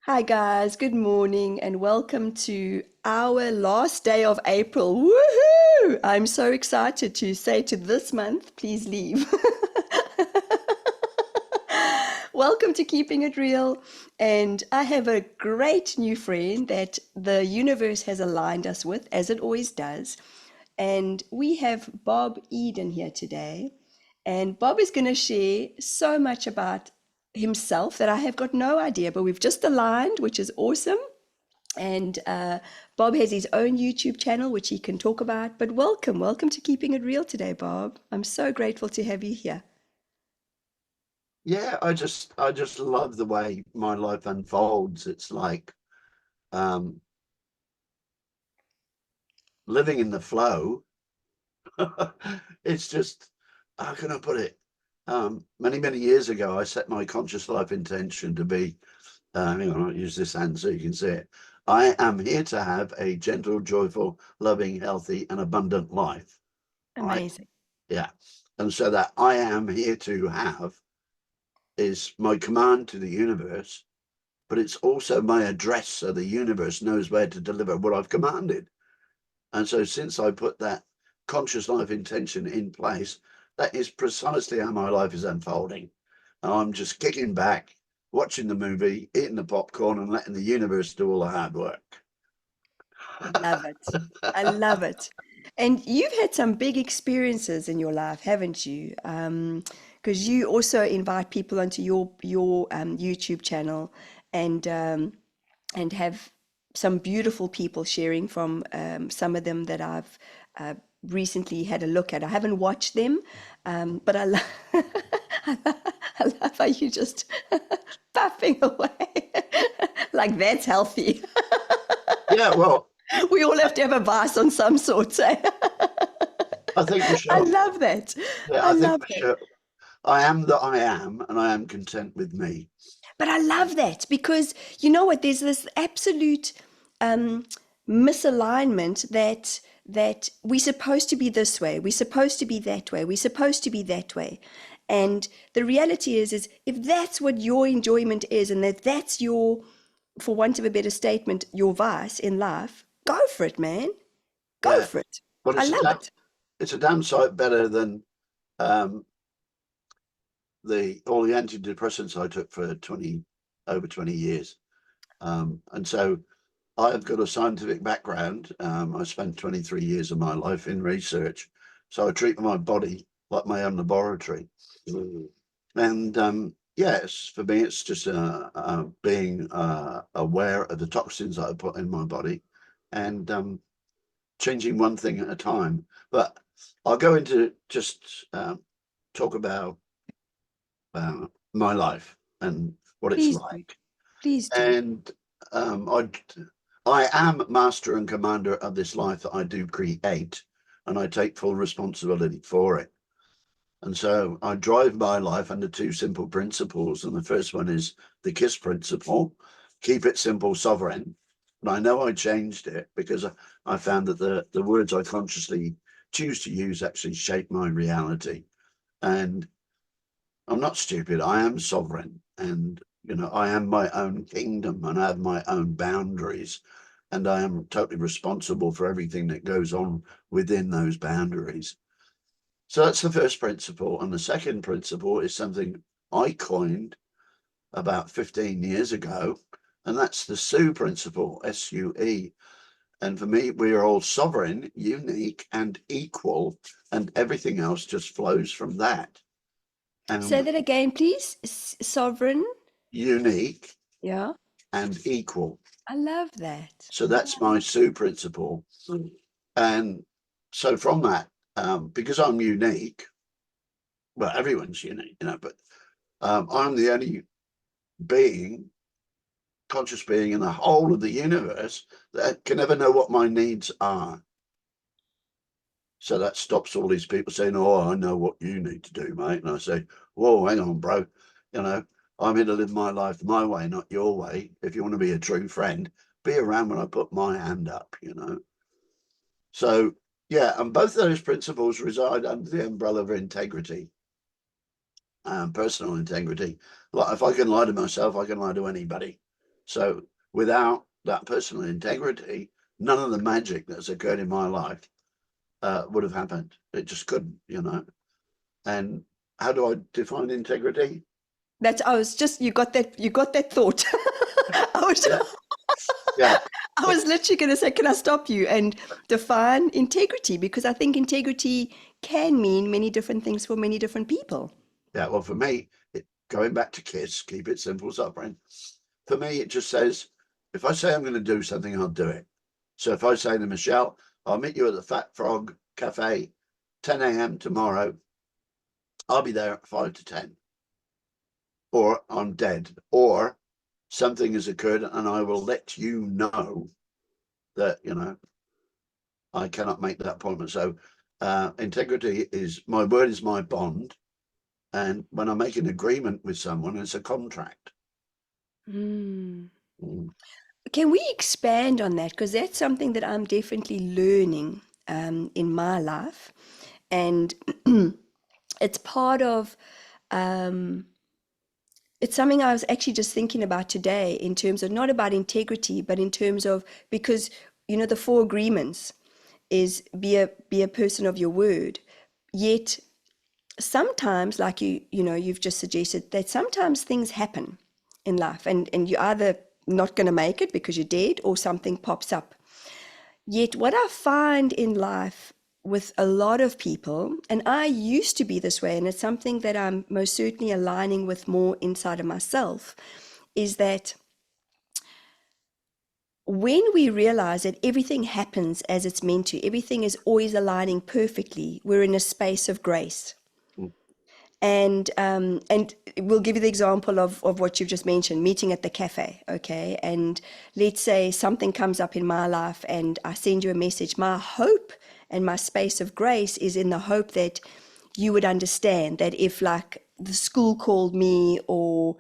Hi guys, good morning and welcome to our last day of April. Woohoo! I'm so excited to say to this month, please leave. Welcome to Keeping It Real. And I have a great new friend that the universe has aligned us with, as it always does. And we have Bob Eden here today. And Bob is going to share so much about himself that I have got no idea, but we've just aligned, which is awesome. And Bob has his own YouTube channel, which he can talk about. But welcome to Keeping It Real today, Bob. I'm so grateful to have you here. Yeah, I just love the way my life unfolds. It's like um living in the flow. It's just, how can I put it? Many years ago, I set my conscious life intention to be, hang on, I'll use this hand so you can see it. I am here to have a gentle, joyful, loving, healthy, and abundant life. Right? Amazing. Yeah. And so that I am here to have is my command to the universe, but it's also my address so the universe knows where to deliver what I've commanded. And so since I put that conscious life intention in place, that is precisely how my life is unfolding. And I'm just kicking back, watching the movie, eating the popcorn, and letting the universe do all the hard work. Love it. I love it. And you've had some big experiences in your life, haven't you? Because you also invite people onto your YouTube channel and and have some beautiful people sharing from some of them that I've recently had a look at. I haven't watched them, but I love how you just puffing away like that's healthy. Yeah, well, We all have to have a vice on some sort. Eh? I think I Michelle, love that. yeah, I I think love that. Michelle, I am that I am, and I am content with me. But I love that because you know what? There's this absolute um, misalignment that we're supposed to be this way, we're supposed to be that way, we're supposed to be that way. And the reality is if that's what your enjoyment is, and that's your, for want of a better statement, your vice in life, go for it, man. Go Yeah, for it. but I love it. it's a damn sight better than um, the all the antidepressants I took for 20 over 20 years. And so I've got a scientific background. I spent 23 years of my life in research. So I treat my body like my own laboratory. Mm. And yes, for me, it's just being aware of the toxins that I put in my body and changing one thing at a time. But I'll go into just talk about my life and what it's Please do. like. Please do. And um, I, I am master and commander of this life that I do create, and I take full responsibility for it. And so I drive my life under two simple principles. And the first one is the KISS principle, keep it simple, sovereign. And I know I changed it because I found that the words I consciously choose to use actually shape my reality. And I'm not stupid. I am sovereign, and I am my own kingdom, and I have my own boundaries, and I am totally responsible for everything that goes on within those boundaries. So that's the first principle, and the second principle is something I coined about 15 years ago, and that's the SUE principle, SUE. And for me, we are all sovereign, unique, and equal, and everything else just flows from that. Say And that again, please. Sovereign. unique Yeah. and equal. I love that. So that's my Sue principle. And so from that, because I'm unique, well, everyone's unique, but I'm the only being, conscious being in the whole of the universe that can ever know what my needs are. So that stops all these people saying, "Oh, I know what you need to do, mate." And I say, "Whoa, hang on, bro. You know, I'm here to live my life my way, not your way. If you want to be a true friend, be around when I put my hand up." So, yeah, and both those principles reside under the umbrella of integrity, personal integrity. Like if I can lie to myself, I can lie to anybody. So without that personal integrity, none of the magic that's occurred in my life would have happened. It just couldn't, you know. And how do I define integrity? You got that thought. I was Yeah, yeah, I was literally going to say, can I stop you and define integrity? Because I think integrity can mean many different things for many different people. yeah. Well, for me, going back to KISS, keep it simple, suffering. For me, it just says, if I say I'm going to do something, I'll do it. So if I say to Michelle, I'll meet you at the Fat Frog Cafe, 10 a.m. tomorrow, I'll be there at 5 to 10. Or I'm dead. Or something has occurred and I will let you know that, you know, I cannot make that appointment. So integrity is, my word is my bond. And when I make an agreement with someone, it's a contract. Mm. Mm. Can we expand on that? Because that's something that I'm definitely learning in my life. And it's part of, um, it's something I was actually just thinking about today in terms of not about integrity, but in terms of, because, you know, the four agreements is be a person of your word. Yet sometimes, like you know, you've just suggested that sometimes things happen in life and you're either not going to make it because you're dead or something pops up. Yet what I find in life with a lot of people, and I used to be this way, and it's something that I'm most certainly aligning with more inside of myself, is that when we realize that everything happens as it's meant to, everything is always aligning perfectly, we're in a space of grace. Mm. And we'll give you the example of what you've just mentioned, meeting at the cafe, okay? And let's say something comes up in my life and I send you a message. My hope and my space of grace is in the hope that you would understand that if, like, the school called me, or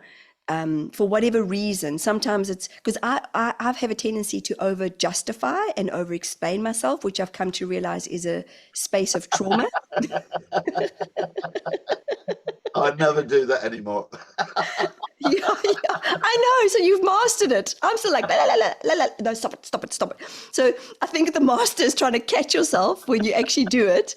for whatever reason, sometimes it's because I have a tendency to over justify and over explain myself, which I've come to realize is a space of trauma. I'd never do that anymore. Yeah, yeah, I know. So you've mastered it. I'm still like, la, la, la, la, la. No, stop it, stop it, stop it. So I think the master is trying to catch yourself when you actually do it.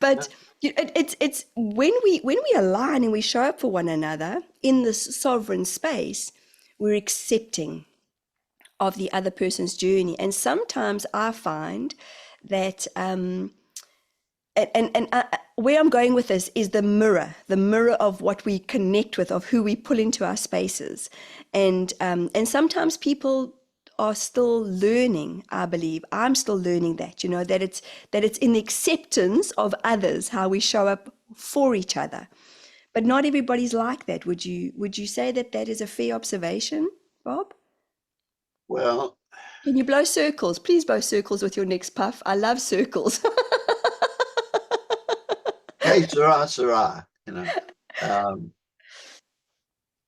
But it's when we align and we show up for one another in this sovereign space, we're accepting of the other person's journey. And sometimes I find that where I'm going with this is the mirror of what we connect with, of who we pull into our spaces, and sometimes people are still learning. I believe I'm still learning that, you know, that it's in the acceptance of others how we show up for each other, but not everybody's like that. Would you say that that is a fair observation, Bob? Well, Can you blow circles? Please blow circles with your next puff. I love circles. hey, Sarah, Sarah, you know. Um,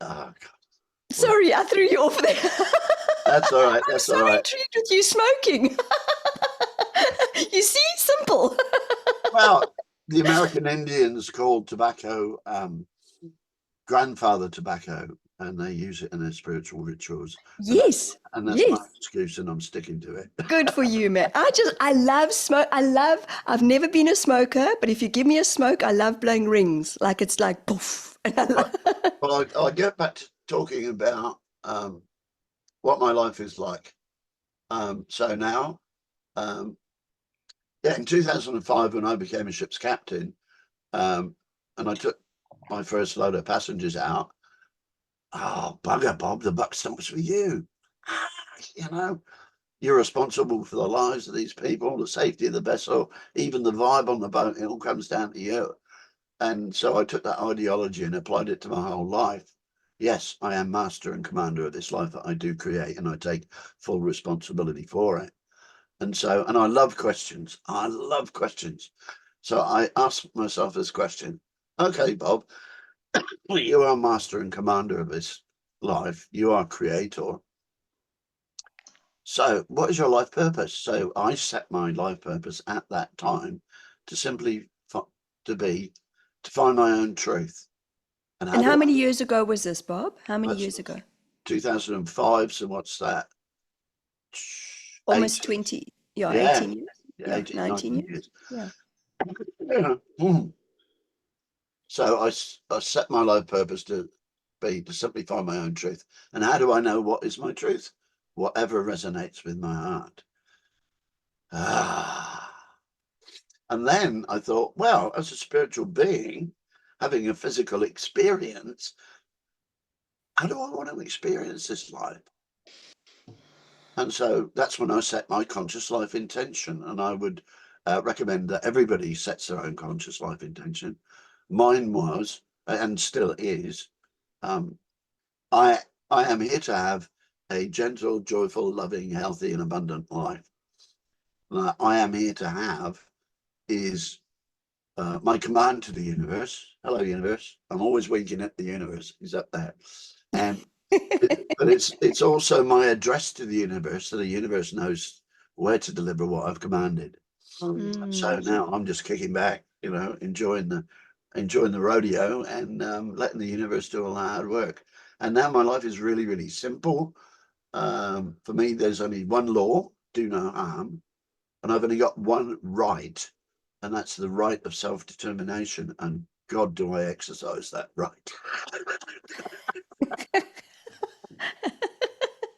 oh, God. Well, Sorry, I threw you off there. that's all right. I'm That's so all right. intrigued with you smoking. You see, simple. Well, the American Indians called tobacco grandfather tobacco, and they use it in their spiritual rituals. And that's, Yes, and that's my yes. excuse, and I'm sticking to it. Good for you, man. I love smoke. I've never been a smoker, but if you give me a smoke, I love blowing rings. Like it's like poof. And I Well, love, I'll get back to talking about what my life is like. So now, um, yeah, in 2005, when I became a ship's captain, and I took my first load of passengers out. Oh, bugger, Bob, the buck stops with you. Ah, you know, you're responsible for the lives of these people, the safety of the vessel, even the vibe on the boat. It all comes down to you. And so I took that ideology and applied it to my whole life. Yes, I am master and commander of this life that I do create, and I take full responsibility for it. And so, and I love questions. I love questions. So I asked myself this question. Okay, Bob, you are master and commander of this life. You are creator. So what is your life purpose? So I set my life purpose at that time to simply to find my own truth. And how and how do many years ago was this, Bob? How many I, years ago? 2005. So what's that? Almost 8, 20. Yeah, yeah, 18 years. Yeah, 18, 19 19 years. years. Yeah. Yeah. So I set my life purpose to be to simply find my own truth. And how do I know what is my truth? Whatever resonates with my heart. And then I thought, well, as a spiritual being, having a physical experience, how do I want to experience this life? And so that's when I set my conscious life intention. And I would recommend that everybody sets their own conscious life intention. Mine was, and still is, um, I am here to have a gentle, joyful, loving, healthy, and abundant life. I am here to have is my command to the universe. Hello, universe. I'm always winking at the universe. He's up there, and but it's also my address to the universe, so the universe knows where to deliver what I've commanded. So now I'm just kicking back, enjoying the rodeo and letting the universe do all the hard work. And now my life is really, really simple. For me, there's only one law: do no harm, and I've only got one right, and that's the right of self-determination. And God, do I exercise that right?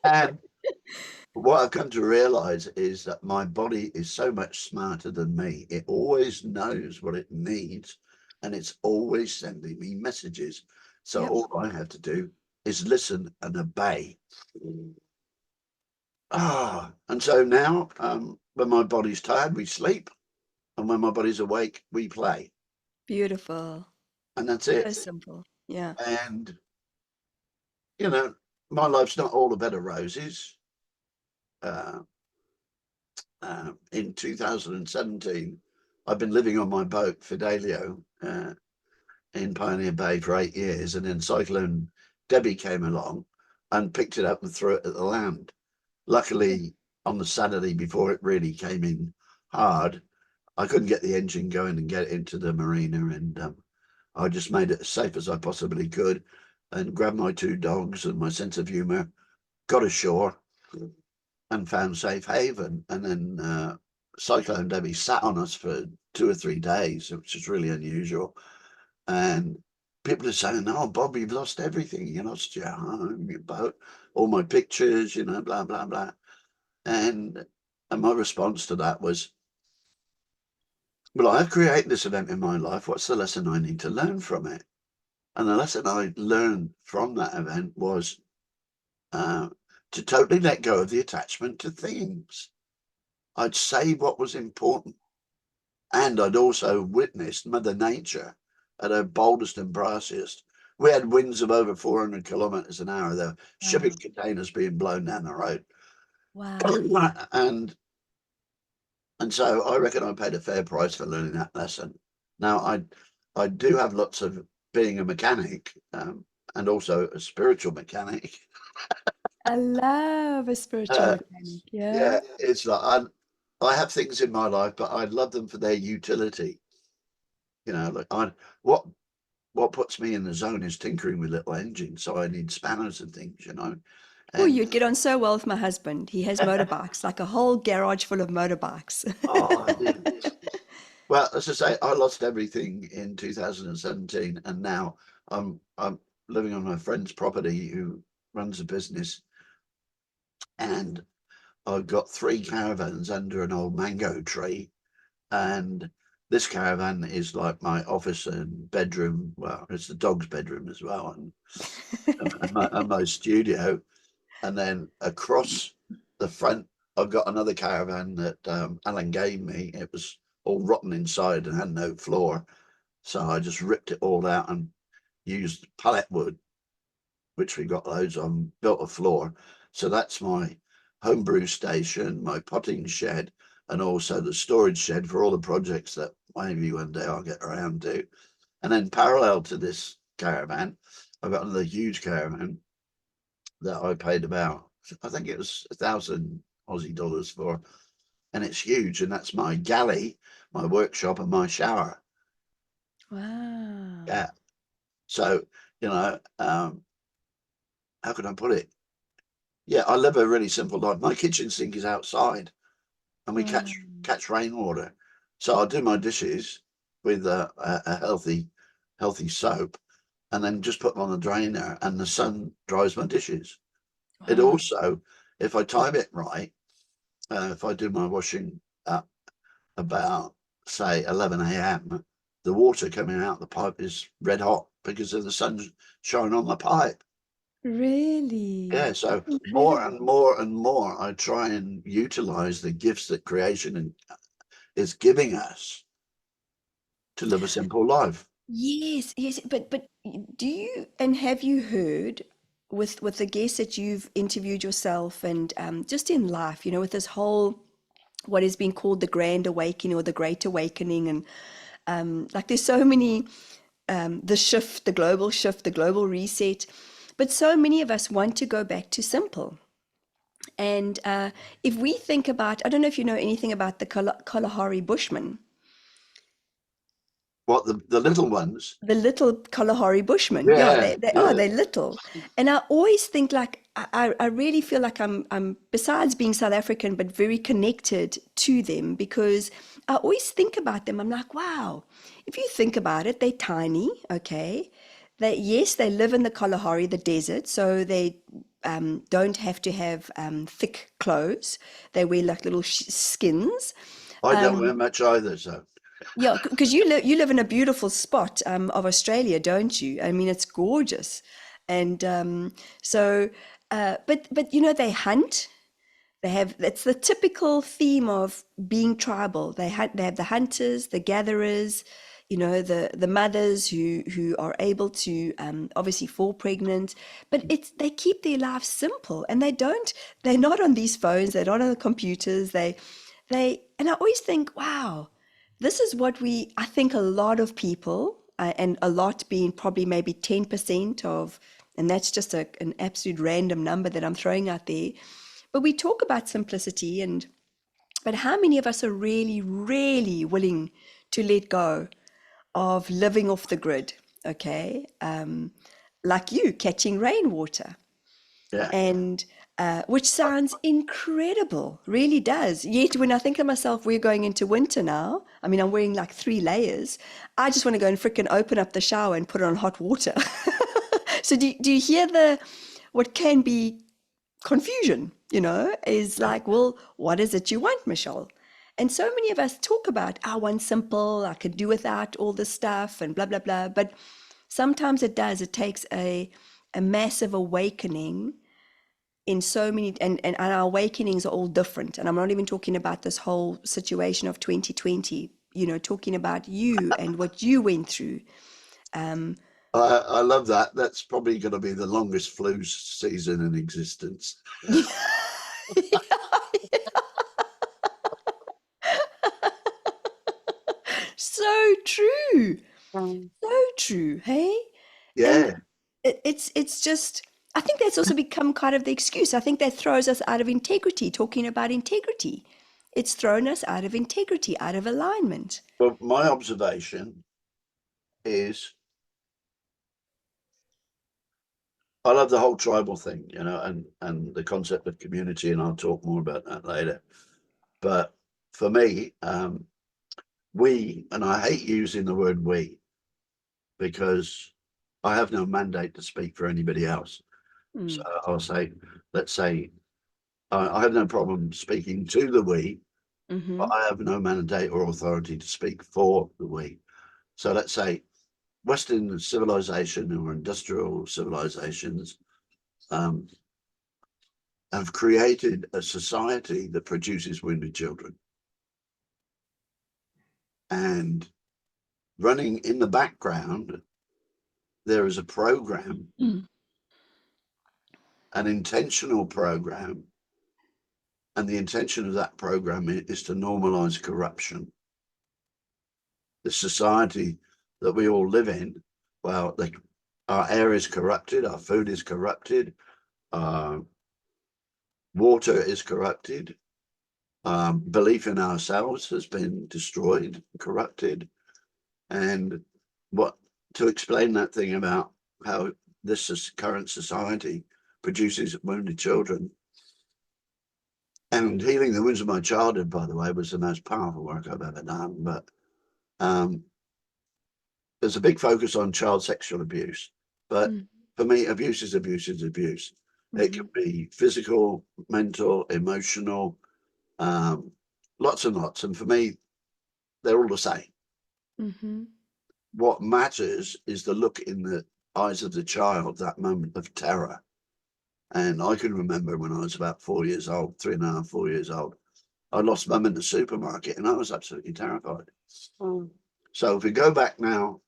And what I've come to realize is that my body is so much smarter than me. It always knows what it needs, and it's always sending me messages. So Yep. all I have to do is listen and obey. And so now, when my body's tired, we sleep, and when my body's awake, we play, Beautiful. and that's So it. simple. Yeah. And you know, my life's not all a bed of roses. Uh, in 2017, I've been living on my boat, Fidelio, in Pioneer Bay for 8 years, and then Cyclone Debbie came along and picked it up and threw it at the land. Luckily, on the Saturday before it really came in hard, I couldn't get the engine going and get it into the marina, and I just made it as safe as I possibly could, and grabbed my 2 dogs and my sense of humor, got ashore, and found safe haven. And then Cyclone Debbie sat on us for 2 or 3 days, which is really unusual. And people are saying, "Oh, Bob, you've lost everything. You lost your home, your boat, all my pictures, blah, blah, blah." And my response to that was, well, I've created this event in my life. What's the lesson I need to learn from it? And the lesson I learned from that event was to totally let go of the attachment to things. I'd say what was important. And I'd also witnessed Mother Nature at her boldest and brassiest. We had winds of over 400 kilometers an hour. There were shipping Wow. containers being blown down the road. Wow. and and so I reckon I paid a fair price for learning that lesson. Now I do have lots of being a mechanic, and also a spiritual mechanic. I love a spiritual Uh, mechanic. Yeah. yeah, it's like I have things in my life, but I love them for their utility. Like what puts me in the zone is tinkering with little engines, so I need spanners and things. Oh, And you'd get on so well with my husband. He has motorbikes, like a whole garage full of motorbikes. oh, well, as I say, I lost everything in 2017, and now I'm living on my friend's property who runs a business, and I've got 3 caravans under an old mango tree, and this caravan is like my office and bedroom. Well, it's the dog's bedroom as well, and my studio. And then across the front, I've got another caravan that Alan gave me. It was all rotten inside and had no floor. So I just ripped it all out and used pallet wood, which we got loads on, built a floor. So that's my homebrew station, my potting shed, and also the storage shed for all the projects that maybe one day I'll get around to. And then parallel to this caravan, I've got another huge caravan that I paid about, I think it was 1,000 Aussie dollars for, and it's huge. And that's my galley, my workshop, and my shower. Wow. Yeah. So, how can I put it? Yeah, I live a really simple life. My kitchen sink is outside, and we Wow. catch rainwater. So I do my dishes with a healthy soap, and then just put them on the drainer, and the sun dries my dishes. It Wow. also, if I time it right, if I do my washing at about say 11 a.m., the water coming out the pipe is red hot because of the sun shining on the pipe. Yeah, Really? so That's more and incredible. more and more, I try and utilize the gifts that creation is giving us to live a simple life. Yes, yes, but do you and have you heard with the guests that you've interviewed yourself and just in life, you know, with this whole what has been called the Grand Awakening or the Great Awakening, and like there's so many the shift, the global shift, the global reset, but so many of us want to go back to simple. And if we think about, I don't know if you know anything about the Kalahari Bushmen. What the little ones? The little Kalahari Bushmen, yeah, Yeah, they are, yeah. they're little. And I always think like, I really feel like I'm, besides being South African, but very connected to them because I always think about them. I'm like, wow, if you think about it, they're tiny, okay? Yes, they live in the Kalahari, the desert, so they don't have to have thick clothes. They wear like little skins. I don't wear much either, so Yeah, because you live in a beautiful spot of Australia, don't you? I mean, it's gorgeous, and but you know they hunt. They have it's the typical theme of being tribal. They hunt. They have the hunters, the gatherers, you know, the mothers who are able to obviously fall pregnant. But it's they keep their lives simple, and they don't. They're not on these phones. They're not on the computers. And I always think, wow, this is what I think a lot of people, and a lot being probably maybe 10% of, and that's just an absolute random number that I'm throwing out there. But we talk about simplicity, but how many of us are really, really willing to let go of living off the grid? Okay. Like you catching rainwater yeah. and which sounds incredible, really does. Yet when I think of myself, we're going into winter now. I mean, I'm wearing like 3 layers. I just want to go and frickin' open up the shower and put it on hot water. So do you hear the what can be confusion? You know, is like, well, what is it you want, Michelle? And so many of us talk about, I want simple, I could do without all this stuff and blah blah blah. But sometimes it does. It takes a massive awakening in so many and our awakenings are all different, and I'm not even talking about this whole situation of 2020, you know, talking about you and what you went through. um I love that. That's probably going to be the longest flu season in existence. so true, Mm. so true, hey. And Yeah. it's just, I think that's also become kind of the excuse. I think that throws us out of integrity. Talking about integrity, it's thrown us out of integrity, out of alignment. Well, my observation is I love the whole tribal thing, you know, and the concept of community, and I'll talk more about that later. But for me, we, and I hate using the word we because I have no mandate to speak for anybody else. So Mm. I'll say, let's say, I have no problem speaking to the we, but Mm-hmm. I have no mandate or authority to speak for the we. So let's say Western civilization or industrial civilizations um, have created a society that produces wounded children. And running in the background, there is a program, Mm. an intentional program. And the intention of that program is to normalize corruption. The society that we all live in, well, our air is corrupted, our food is corrupted, our water is corrupted, belief in ourselves has been destroyed, corrupted. And what to explain that thing about how this current society produces wounded children, And healing the wounds of my childhood, by the way, was the most powerful work I've ever done. But there's a big focus on child sexual abuse. But for me, abuse is abuse is abuse. It can be physical, mental, emotional, lots and lots. And for me, they're all the same. What matters is the look in the eyes of the child, that moment of terror. And I can remember when I was about 4 years old, 3.5, 4 years old, I lost mum in the supermarket and I was absolutely terrified. So if we go back now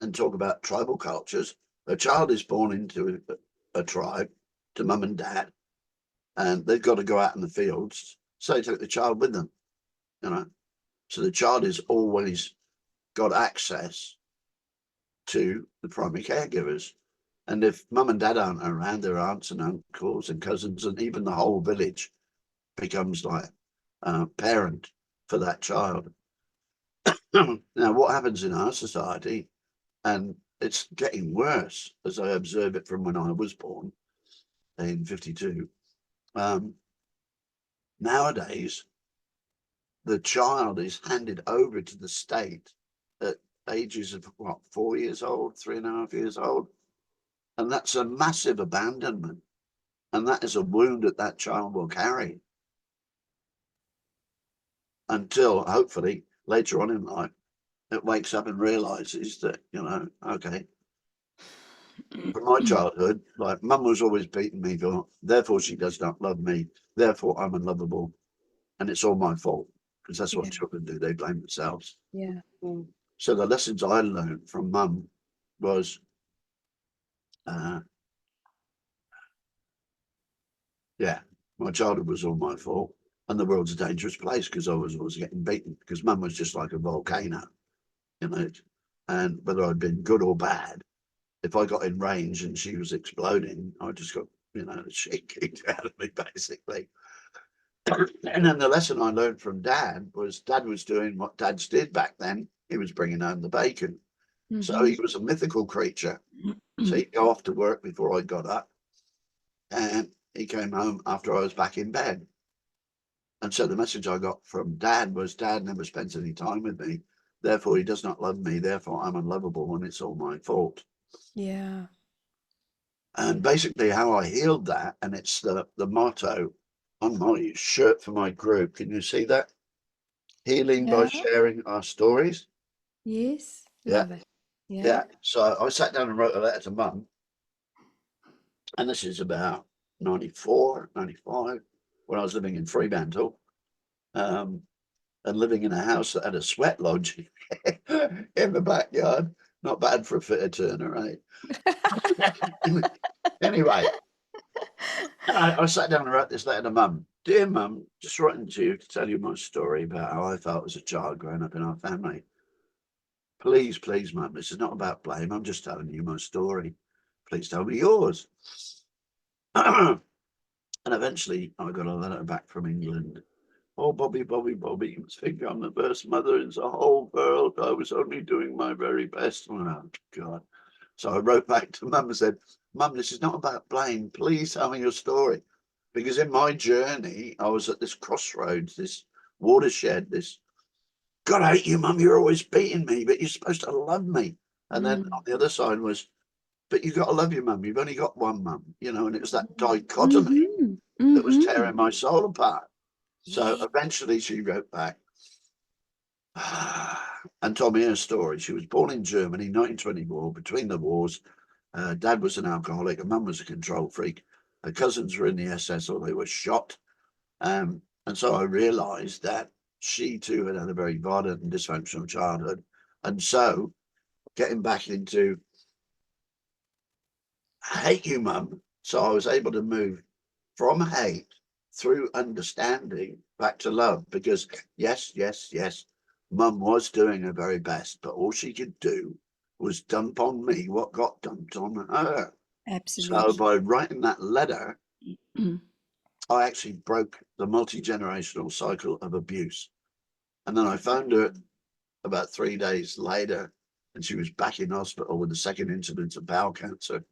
and talk about tribal cultures, a child is born into a tribe to mum and dad, and they've got to go out in the fields. So they take the child with them, you know. So the child has always got access to the primary caregivers. And if mum and dad aren't around, their aunts and uncles and cousins and even the whole village becomes like a parent for that child. Now, what happens in our society, and it's getting worse as I observe it from when I was born in 52, nowadays, the child is handed over to the state at ages of what, 4 years old, 3.5 years old. And that's a massive abandonment. And that is a wound that that child will carry until hopefully later on in life, it wakes up and realizes that, you know, okay, from my childhood, like mum was always beating me, for, therefore she does not love me, therefore I'm unlovable. And it's all my fault because that's what children do. They blame themselves. Yeah. So the lessons I learned from mum was, yeah, my childhood was all my fault. And the world's a dangerous place because I was always getting beaten because mum was just like a volcano, you know. And whether I'd been good or bad, if I got in range and she was exploding, I just got, you know, the shit kicked out of me, basically. And then the lesson I learned from dad was doing what dads did back then. He was bringing home the bacon. So he was a mythical creature. So he'd go off to work before I got up. And he came home after I was back in bed. And so the message I got from dad was, dad never spends any time with me. Therefore, he does not love me. Therefore, I'm unlovable and it's all my fault. Yeah. And basically how I healed that, and it's the motto on my shirt for my group. Can you see that? Healing by Yeah. sharing our stories. Yes. Yeah. Love it. Yeah. Yeah. So I sat down and wrote a letter to mum. And this is about 94, 95, when I was living in Fremantle. And living in a house that had a sweat lodge in the backyard. Not bad for a fitter turner, right? Anyway, I sat down and wrote this letter to mum. Dear mum, just writing to you to tell you my story about how I felt as a child growing up in our family. Please, please, mum, this is not about blame. I'm just telling you my story. Please tell me yours. And eventually I got a letter back from England. Oh, Bobby, Bobby, Bobby, you must think I'm the best mother in the whole world. I was only doing my very best. Oh, God. So I wrote back to mum and said, Mum, this is not about blame. Please tell me your story. Because in my journey, I was at this crossroads, this watershed, this, God, I hate you, Mum. You're always beating me, but you're supposed to love me. And then on the other side was, but you've got to love your mum. You've only got one mum, you know, and it was that dichotomy that was tearing my soul apart. So Yeah. eventually she wrote back and told me her story. She was born in Germany, 1924, between the wars. Dad was an alcoholic, and mum was a control freak. Her cousins were in the SS or they were shot. And so I realized that she too had had a very violent and dysfunctional childhood. And so getting back into hate you, mum. So I was able to move from hate through understanding back to love because yes, yes, yes, mum was doing her very best, but all she could do was dump on me what got dumped on her. So Absolutely. by writing that letter, I actually broke the multi-generational cycle of abuse. And then I found her about 3 days later, and she was back in hospital with the second incidence of bowel cancer,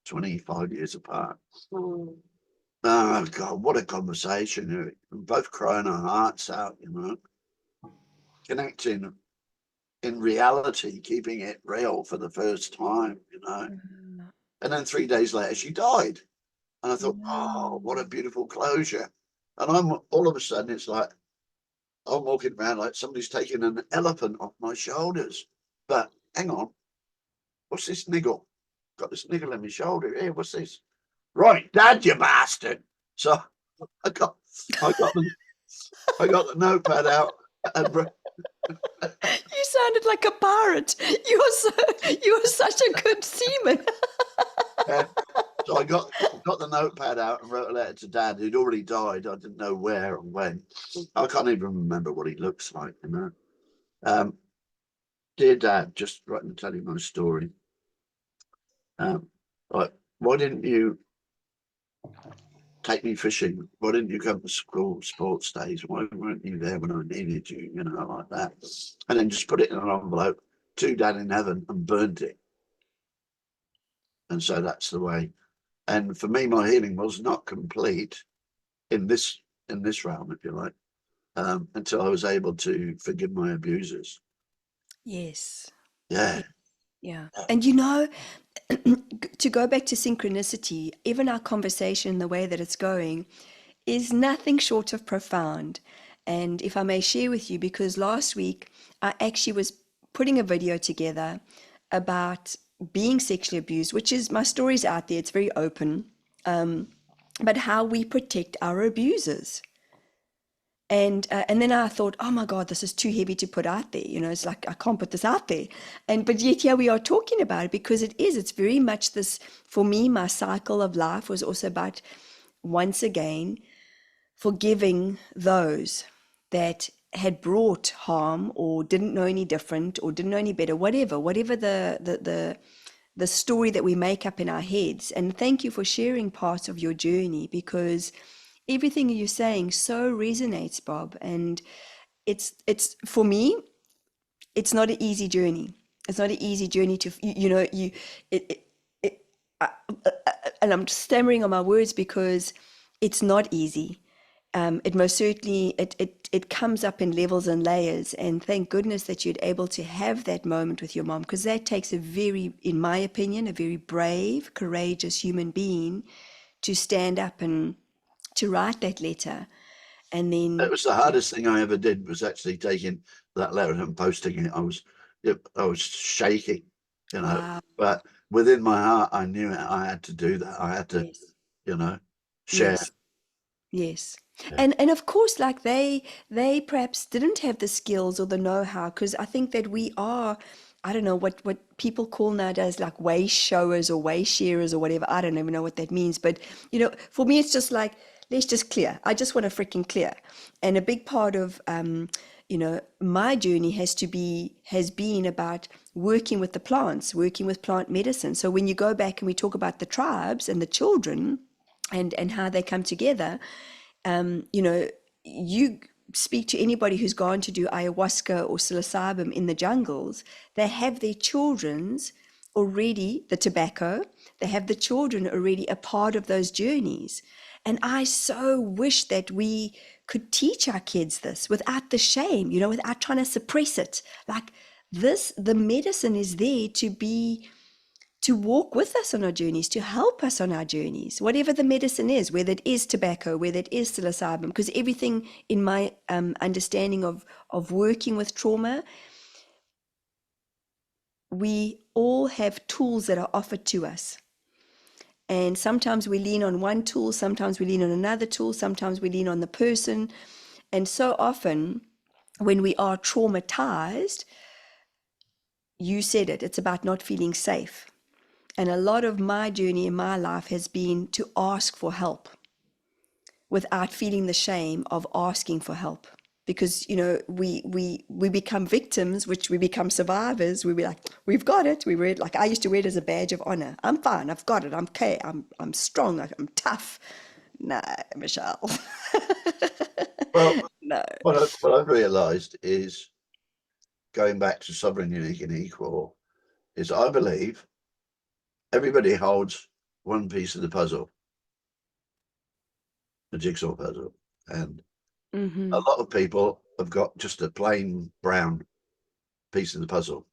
25 years apart. Oh God, what a conversation. We're both crying our hearts out, you know, connecting in reality, keeping it real for the first time, you know. Mm. And then 3 days later, she died. And I thought, oh, what a No. beautiful closure. And I'm all of a sudden, it's like I'm walking around like somebody's taking an elephant off my shoulders. But hang on, what's this niggle? Got this niggle in my shoulder. Here, what's this? Right, Dad, you bastard. So I got, I got the, I got the notepad out and You sounded like a pirate. You are such a good seaman. yeah. So I got the notepad out and wrote a letter to Dad, who'd already died. I didn't know where and when. I can't even remember what he looks like, you know. Um, Dear Dad, just writing to tell you my story. Like, why didn't you take me fishing? Why didn't you come to school sports days? Why weren't you there when I needed you? You know, like that. And then just put it in an envelope to Dad in heaven and burnt it. And so that's the way. And for me, my healing was not complete in this realm, if you like, until I was able to forgive my abusers. Yes. Yeah. Yeah. And you know, to go back to synchronicity, even our conversation, the way that it's going, is nothing short of profound. And if I may share with you, because last week I actually was putting a video together about being sexually abused, which is my story's out there, it's very open, but how we protect our abusers. And then I thought, oh my God, this is too heavy to put out there. You know, it's like I can't put this out there. But yet here we are talking about it because it is. It's very much this. For me, my cycle of life was also about once again forgiving those that had brought harm or didn't know any different or didn't know any better, whatever the story that we make up in our heads. And thank you for sharing part of your journey, because everything you're saying so resonates, Bob. And it's for me, it's not an easy journey. It's not an easy journey to you know you it, it, it and I'm stammering on my words because it's not easy. It most certainly it comes up in levels and layers, and thank goodness that you're able to have that moment with your mom, because that takes a very, in my opinion, a very brave, courageous human being to stand up and to write that letter. And It then was the hardest thing I ever did, was actually taking that letter and posting it. I was shaking, you know, wow. but within my heart, I knew it. I had to do that. I had to, Yes. you know, share. Yes. Yes. Yeah. And of course, like they perhaps didn't have the skills or the know-how, because I think that we are, I don't know what people call nowadays like way showers or way sharers or whatever. I don't even know what that means. But you know, for me it's just like, let's just clear. I just want to freaking clear. And a big part of you know, my journey has been about working with the plants, working with plant medicine. So when you go back and we talk about the tribes and the children and how they come together, you know, you speak to anybody who's gone to do ayahuasca or psilocybin in the jungles, they have their children's already, the tobacco, they have the children already a part of those journeys. And I so wish that we could teach our kids this without the shame, you know, without trying to suppress it. Like this, the medicine is there to walk with us on our journeys, to help us on our journeys, whatever the medicine is, whether it is tobacco, whether it is psilocybin, because everything in my understanding of working with trauma, we all have tools that are offered to us. And sometimes we lean on one tool, sometimes we lean on another tool, sometimes we lean on the person. And so often, when we are traumatized, you said it, it's about not feeling safe. And a lot of my journey in my life has been to ask for help without feeling the shame of asking for help. Because you know we become victims, which we become survivors. We be like, we've got it. We wear it like I used to wear it as a badge of honor. I'm fine. I've got it. I'm okay. I'm strong. I'm tough. No, Michelle. Well, No. what I've realized is, going back to sovereign, unique, and equal, is I believe everybody holds one piece of the puzzle. a jigsaw puzzle. And a Mm-hmm. lot of people have got just a plain brown piece of the puzzle.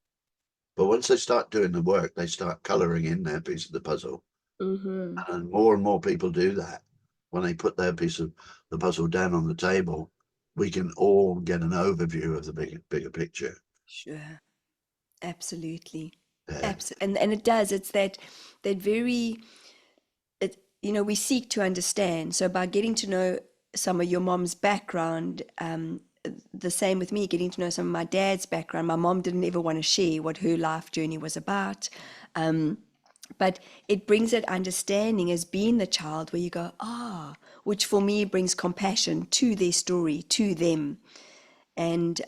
But once they start doing the work, they start colouring in their piece of the puzzle. Mm-hmm. And more people do that. When they put their piece of the puzzle down on the table, we can all get an overview of the bigger picture. Sure. Absolutely. Yeah. And it does. It's that very it, we seek to understand. So by getting to know some of your mom's background, the same with me, getting to know some of my dad's background. My mom didn't ever want to share what her life journey was about. But it brings that understanding as being the child where you go, which for me brings compassion to their story, to them. And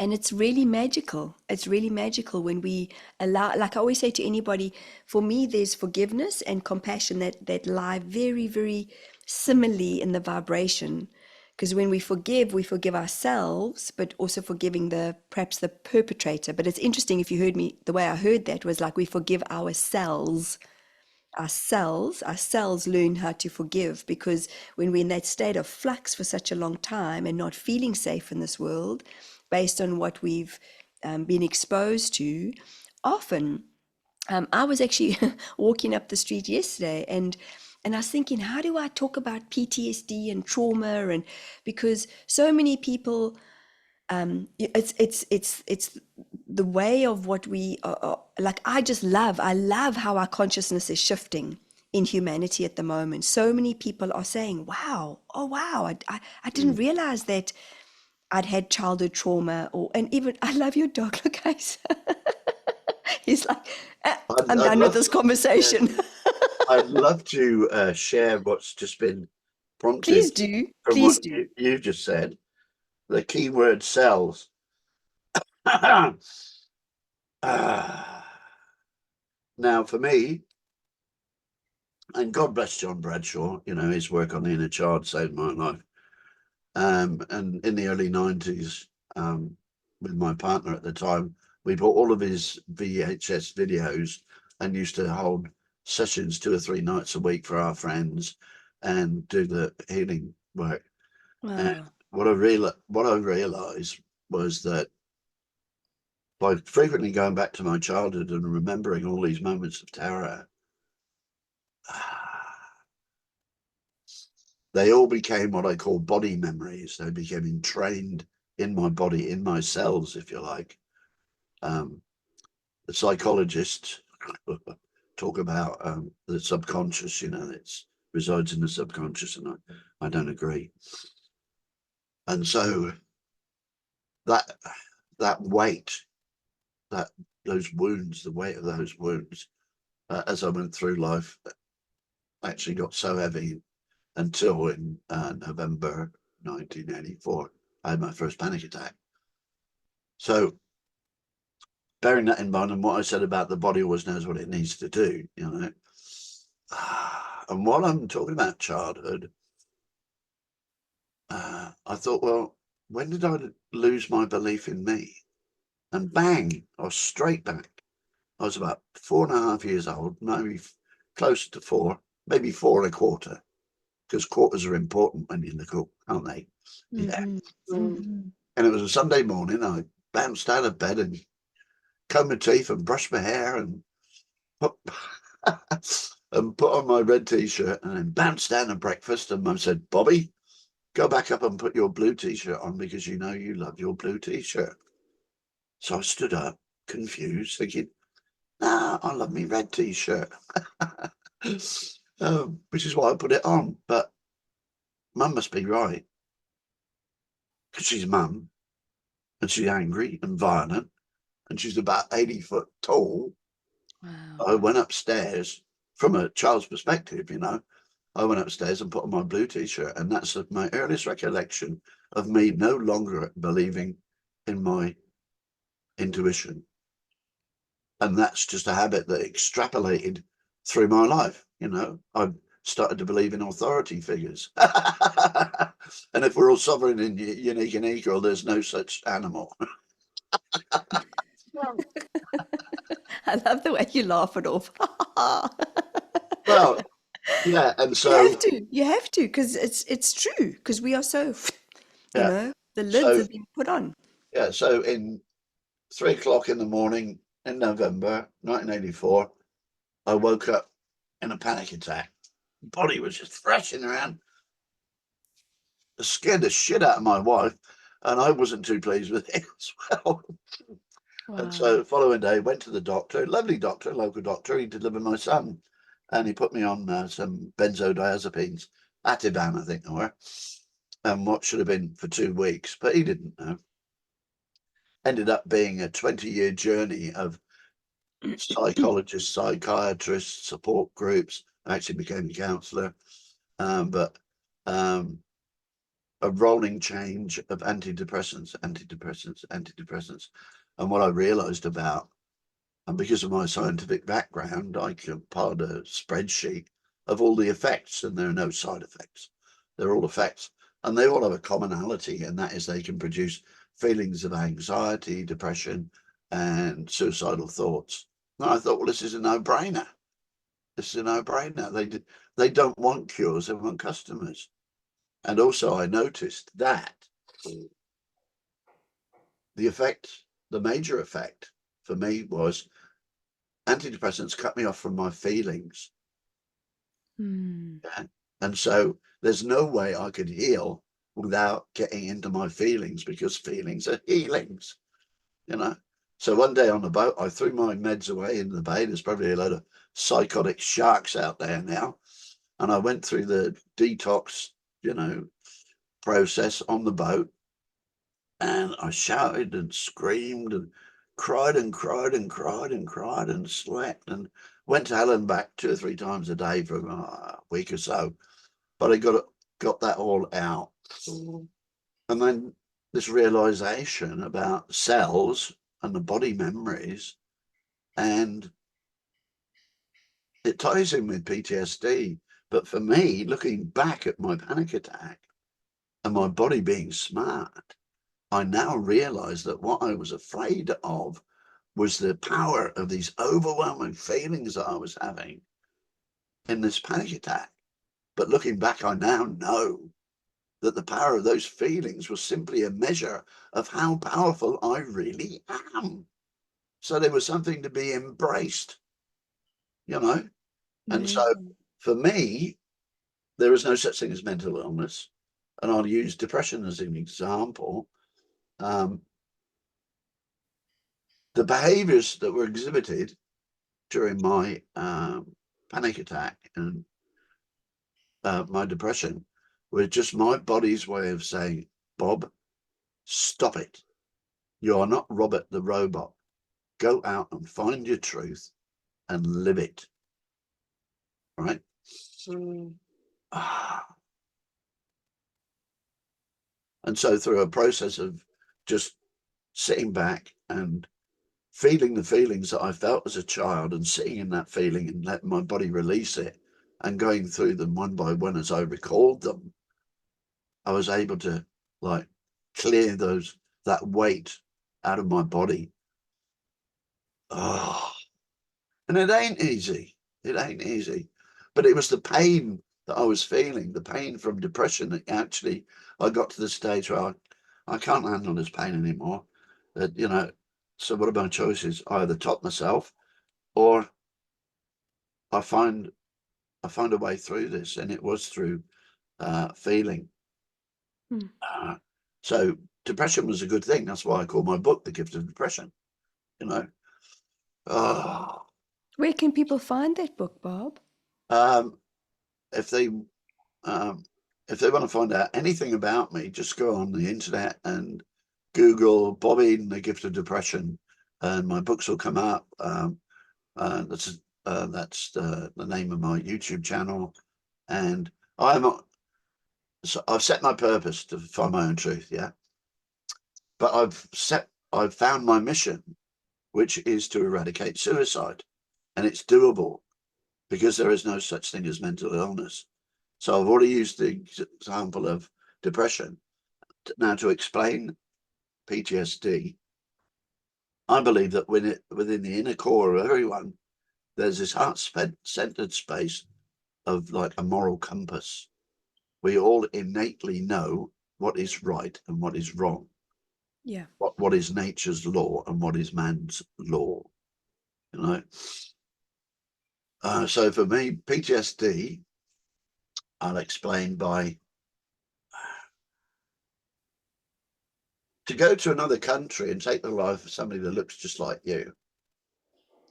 it's really magical. It's really magical when we allow, like I always say to anybody, for me, there's forgiveness and compassion that lie very, very similarly in the vibration. Because when we forgive ourselves, but also forgiving perhaps the perpetrator. But it's interesting, if you heard me, the way I heard that was like we forgive ourselves. Our cells learn how to forgive, because when we're in that state of flux for such a long time and not feeling safe in this world based on what we've been exposed to, often I was actually walking up the street yesterday, and I was thinking, how do I talk about PTSD and trauma? And because so many people, it's the way of what we are, like. I love how our consciousness is shifting in humanity at the moment. So many people are saying, wow, oh wow, I didn't Mm. realize that I'd had childhood trauma. And even, I love your dog. Look, guys. He's like, I'm I'd done with love this to, yeah, conversation. I'd love to share what's just been prompted Please do, from please what do. you just said. The keyword cells. Now, for me, and God bless John Bradshaw, his work on the inner child saved my life. And in the early 90s, with my partner at the time, we bought all of his VHS videos and used to hold sessions 2 or 3 nights a week for our friends and do the healing work. And Wow. what I realized was that by frequently going back to my childhood and remembering all these moments of terror, they all became what I call body memories. They became entrained in my body, in my cells, if you like. The psychologists talk about the subconscious, it resides in the subconscious, and I don't agree. And so that that weight, that those wounds, the weight of those wounds, as I went through life, actually got so heavy until in November 1984, I had my first panic attack. So bearing that in mind, and what I said about the body always knows what it needs to do, and while I'm talking about childhood, I thought, well, when did I lose my belief in me? And bang, I was straight back. I was about 4.5 years old, maybe close to 4, maybe 4.25, because quarters are important when you're little, aren't they? Yeah. Mm-hmm. Mm. And it was a Sunday morning. I bounced out of bed and combed my teeth and brushed my hair and put, and put on my red t-shirt and then bounced down to breakfast. And Mum said, Bobby, go back up and put your blue t-shirt on because you know you love your blue t-shirt. So I stood up, confused, thinking, nah, I love me red t-shirt. Which is why I put it on. But Mum must be right, because she's Mum and she's angry and violent and she's about 80 foot tall. Wow. I went upstairs from a child's perspective, I went upstairs and put on my blue t-shirt, and that's my earliest recollection of me no longer believing in my intuition. And that's just a habit that extrapolated through my life. I started to believe in authority figures. And if we're all sovereign and unique and equal, there's no such animal. I love the way you laugh it off. Well, Yeah, and You have so to. You have to, because it's true. Because we are so, yeah, the lids so have been put on. yeah, so in 3 o'clock in the morning in November 1984, I woke up in a panic attack. Body was just thrashing around. It scared the shit out of my wife, and I wasn't too pleased with it as well. And so Wow. the following day, went to the doctor, lovely doctor, local doctor. He delivered my son, and he put me on some benzodiazepines, Ativan, I think they were, and what should have been for 2 weeks, but he didn't know. Ended up being a 20-year journey of psychologists, psychiatrists, support groups. I actually became a counsellor, but um, a rolling change of antidepressants, antidepressants, antidepressants. And what I realized about, and because of my scientific background, I compiled a spreadsheet of all the effects, and there are no side effects. They're all effects, and they all have a commonality, and that is they can produce feelings of anxiety, depression, and suicidal thoughts. And I thought, well, this is a no-brainer. This is a no-brainer. They don't want cures; they want customers. And also, I noticed that the major effect for me was antidepressants cut me off from my feelings. Hmm. Yeah? And so there's no way I could heal without getting into my feelings, because feelings are healings, you know. So one day on the boat, I threw my meds away in the bay. There's probably a load of psychotic sharks out there now. And I went through the detox, process on the boat. And I shouted and screamed and cried and cried and cried and cried and slept and went to hell and back 2 or 3 times a day for a week or so. But I got that all out. And then this realization about cells and the body memories, and it ties in with PTSD. But for me, looking back at my panic attack and my body being smart, I now realize that what I was afraid of was the power of these overwhelming feelings that I was having in this panic attack. But looking back, I now know that the power of those feelings was simply a measure of how powerful I really am. So there was something to be embraced, you know? And so Amazing. for me, there is no such thing as mental illness. And I'll use depression as an example. Um, the behaviors that were exhibited during my panic attack and my depression were just my body's way of saying, Bob, stop it. You are not Robert the robot. Go out and find your truth and live it. Right? Mm. And so through a process of just sitting back and feeling the feelings that I felt as a child and sitting in that feeling and letting my body release it and going through them one by one as I recalled them, I was able to like clear that weight out of my body. Oh, and it ain't easy. It ain't easy. But it was the pain that I was feeling, the pain from depression, that actually I got to the stage where I can't handle this pain anymore. So what are my choices? I either top myself or I find a way through this. And it was through feeling. Hmm. Uh, so depression was a good thing. That's why I call my book The Gift of Depression, you know. Oh, Where can people find that book, Bob? um, if they Um, if they want to find out anything about me, just go on the internet and Google Bob Eden, The Gift of Depression, and my books will come up. That's the name of my YouTube channel, and I've set my purpose to find my own truth, yeah. But I've found my mission, which is to eradicate suicide, and it's doable because there is no such thing as mental illness. So I've already used the example of depression. Now, to explain PTSD, I believe that within the inner core of everyone, there's this heart-centered space of like a moral compass. We all innately know what is right and what is wrong. Yeah. What is nature's law and what is man's law, you know. So for me, PTSD, I'll explain by, to go to another country and take the life of somebody that looks just like you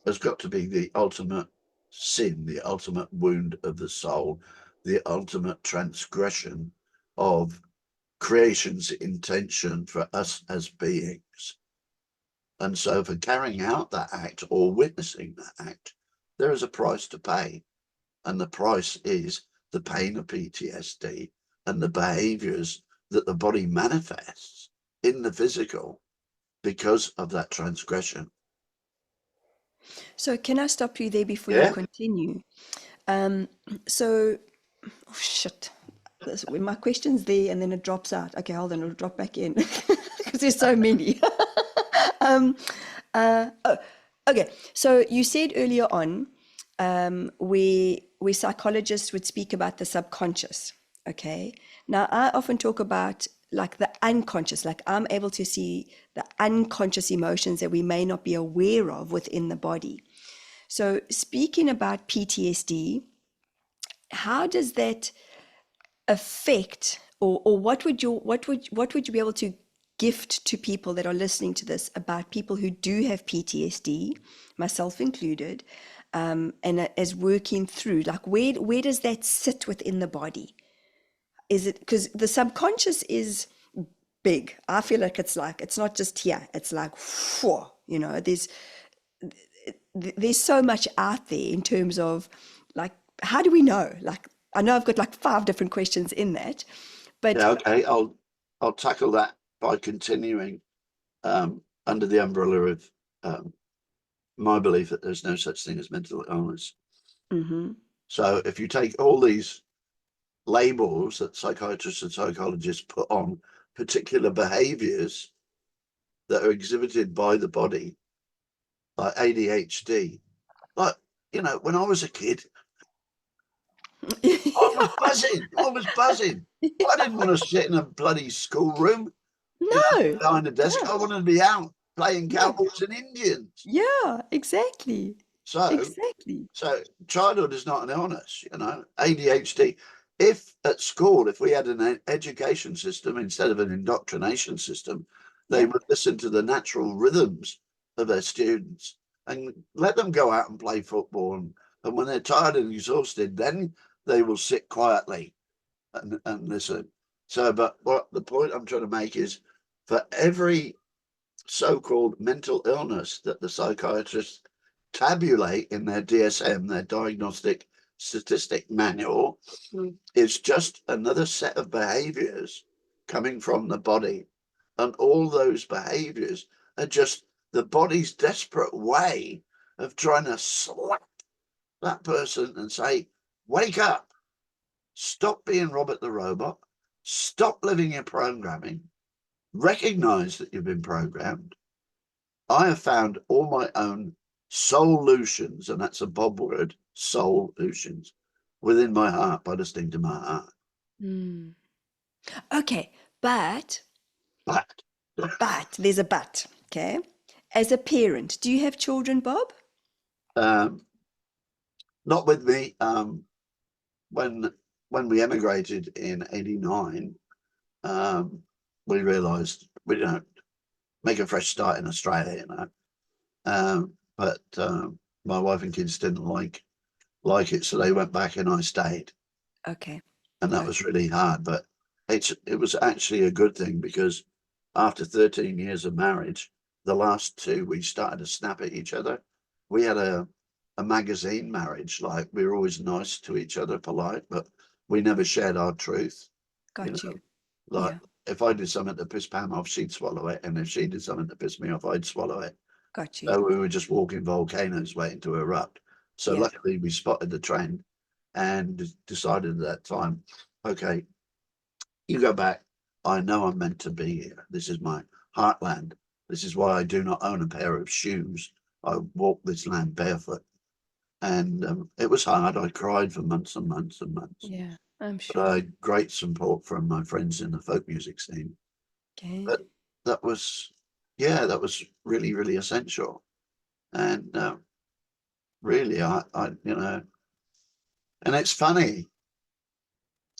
has got to be the ultimate sin, the ultimate wound of the soul, the ultimate transgression of creation's intention for us as beings. And so for carrying out that act or witnessing that act, there is a price to pay. And the price is the pain of PTSD and the behaviors that the body manifests in the physical because of that transgression. So can I stop you there before you Yeah. continue? Um, so, oh shit. When my question's there and then it drops out. Okay, hold on, it'll drop back in because there's so many. um, oh, okay, so you said earlier on where psychologists would speak about the subconscious. Okay, now I often talk about like the unconscious, like I'm able to see the unconscious emotions that we may not be aware of within the body. So speaking about PTSD, how does that affect, or what would you be able to gift to people that are listening to this about people who do have PTSD, myself included, and as working through, like where does that sit within the body? Is it because the subconscious is big? I feel like it's not just here. It's like, whew, there's so much out there in terms of like, how do we know? Like, I know I've got like 5 different questions in that, but Yeah, okay. I'll tackle that by continuing under the umbrella of my belief that there's no such thing as mental illness. mhm. So if you take all these labels that psychiatrists and psychologists put on particular behaviors that are exhibited by the body, like ADHD, like, when I was a kid, I was buzzing. I was buzzing. I didn't want to sit in a bloody schoolroom, No, behind a desk. no, I wanted to be out playing no, cowboys and Indians. yeah, exactly, So, exactly, so childhood is not an illness, ADHD. If at school, if we had an education system instead of an indoctrination system, they yeah, would listen to the natural rhythms of their students and let them go out and play football. And when they're tired and exhausted, then they will sit quietly and listen. So, but what the point I'm trying to make is, for every so-called mental illness that the psychiatrists tabulate in their DSM, their diagnostic statistic manual, is just another set of behaviors coming from the body. And all those behaviors are just the body's desperate way of trying to slap that person and say, wake up, stop being Robert the Robot, stop living in programming, recognize that you've been programmed. I have found all my own solutions, and that's a Bob word, solutions, within my heart by listening to my heart. mm. Okay, but But there's a but. Okay, as a parent, do you have children, Bob? um, not with me. When we emigrated in '89, um, we realised we don't make a fresh start in Australia, but my wife and kids didn't like it, so they went back and I stayed. Okay, And that was okay, really hard. But it was actually a good thing, because after 13 years of marriage, the last 2 we started to snap at each other. We had a magazine marriage, like we were always nice to each other, polite, but we never shared our truth. You got you. know, like Yeah, if I did something to piss Pam off, she'd swallow it, and if she did something to piss me off, I'd swallow it. got you. So we were just walking volcanoes waiting to erupt. So Yeah, luckily we spotted the trend and decided at that time, okay, you go back. I know I'm meant to be here. This is my heartland. This is why I do not own a pair of shoes. I walk this land barefoot. And it was hard. I cried for months and months and months. Yeah, I'm But I sure. had great support from my friends in the folk music scene. Okay. But that was, yeah, that was really, really essential. And really, and it's funny.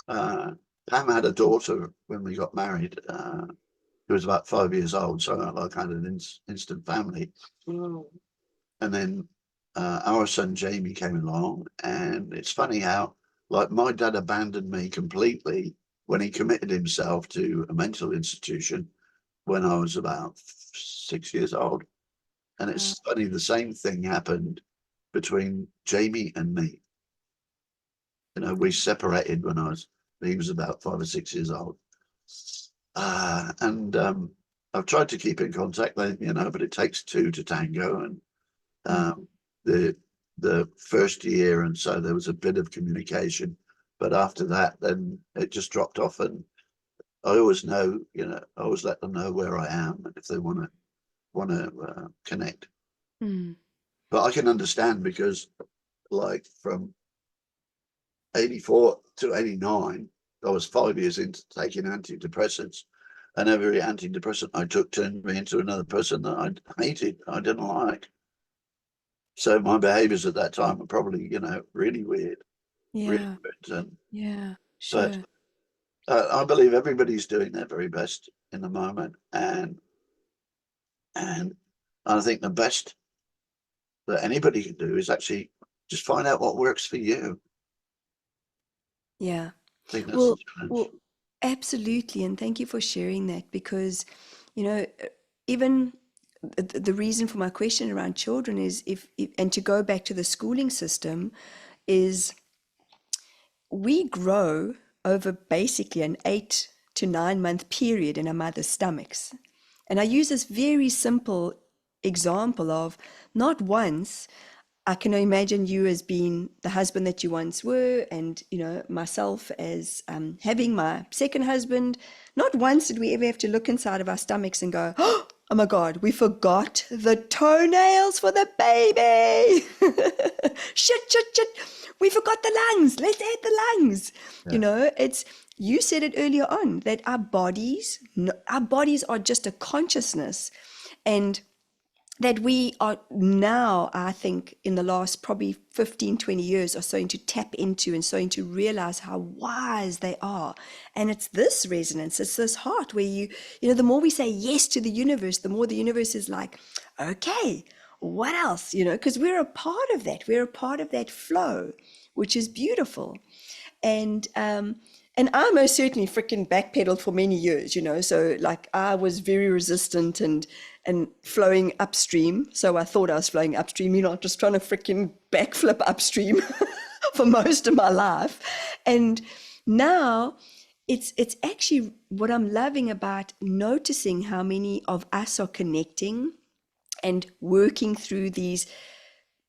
Pam had a daughter when we got married. Who was about 5 years old, so I like had an instant family. Mm. And then our son Jamie came along, and it's funny how, like, my dad abandoned me completely when he committed himself to a mental institution when I was about 6 years old. And Wow. it's funny, the same thing happened between Jamie and me. We separated when he was about 5 or 6 years old. And I've tried to keep in contact, but it takes two to tango. And Mm. the the first year and so there was a bit of communication, but after that, then it just dropped off. And I always know, I always let them know where I am, and if they want to connect. Mm. But I can understand because, like, from 84 to 89, I was 5 years into taking antidepressants, and every antidepressant I took turned me into another person that I hated, I didn't like. So my behaviors at that time were probably, really weird, really Yeah. weird. Yeah. But Sure. I believe everybody's doing their very best in the moment, and I think the best that anybody can do is actually just find out what works for you. Yeah. I think that's the Well, challenge. well, absolutely. And thank you for sharing that because, you know, even the reason for my question around children is if and to go back to the schooling system is we grow over basically an 8 to 9 month period in our mother's stomachs. And I use this very simple example of not once, I can imagine you as being the husband that you once were, and myself as having my second husband. Not once did we ever have to look inside of our stomachs and go, "Oh my God, we forgot the toenails for the baby! Shit, shit, shit! We forgot the lungs. Let's add the lungs." Yeah. It's you said it earlier on that our bodies are just a consciousness, and that we are now, I think, in the last probably 15, 20 years, are starting to tap into and starting to realize how wise they are. And it's this resonance, it's this heart where the more we say yes to the universe, the more the universe is like, okay, what else? Because we're a part of that. We're a part of that flow, which is beautiful. And I most certainly freaking backpedaled for many years, so like I was very resistant and flowing upstream. So I thought I was flowing upstream, just trying to freaking backflip upstream for most of my life. And now it's actually what I'm loving about noticing how many of us are connecting and working through these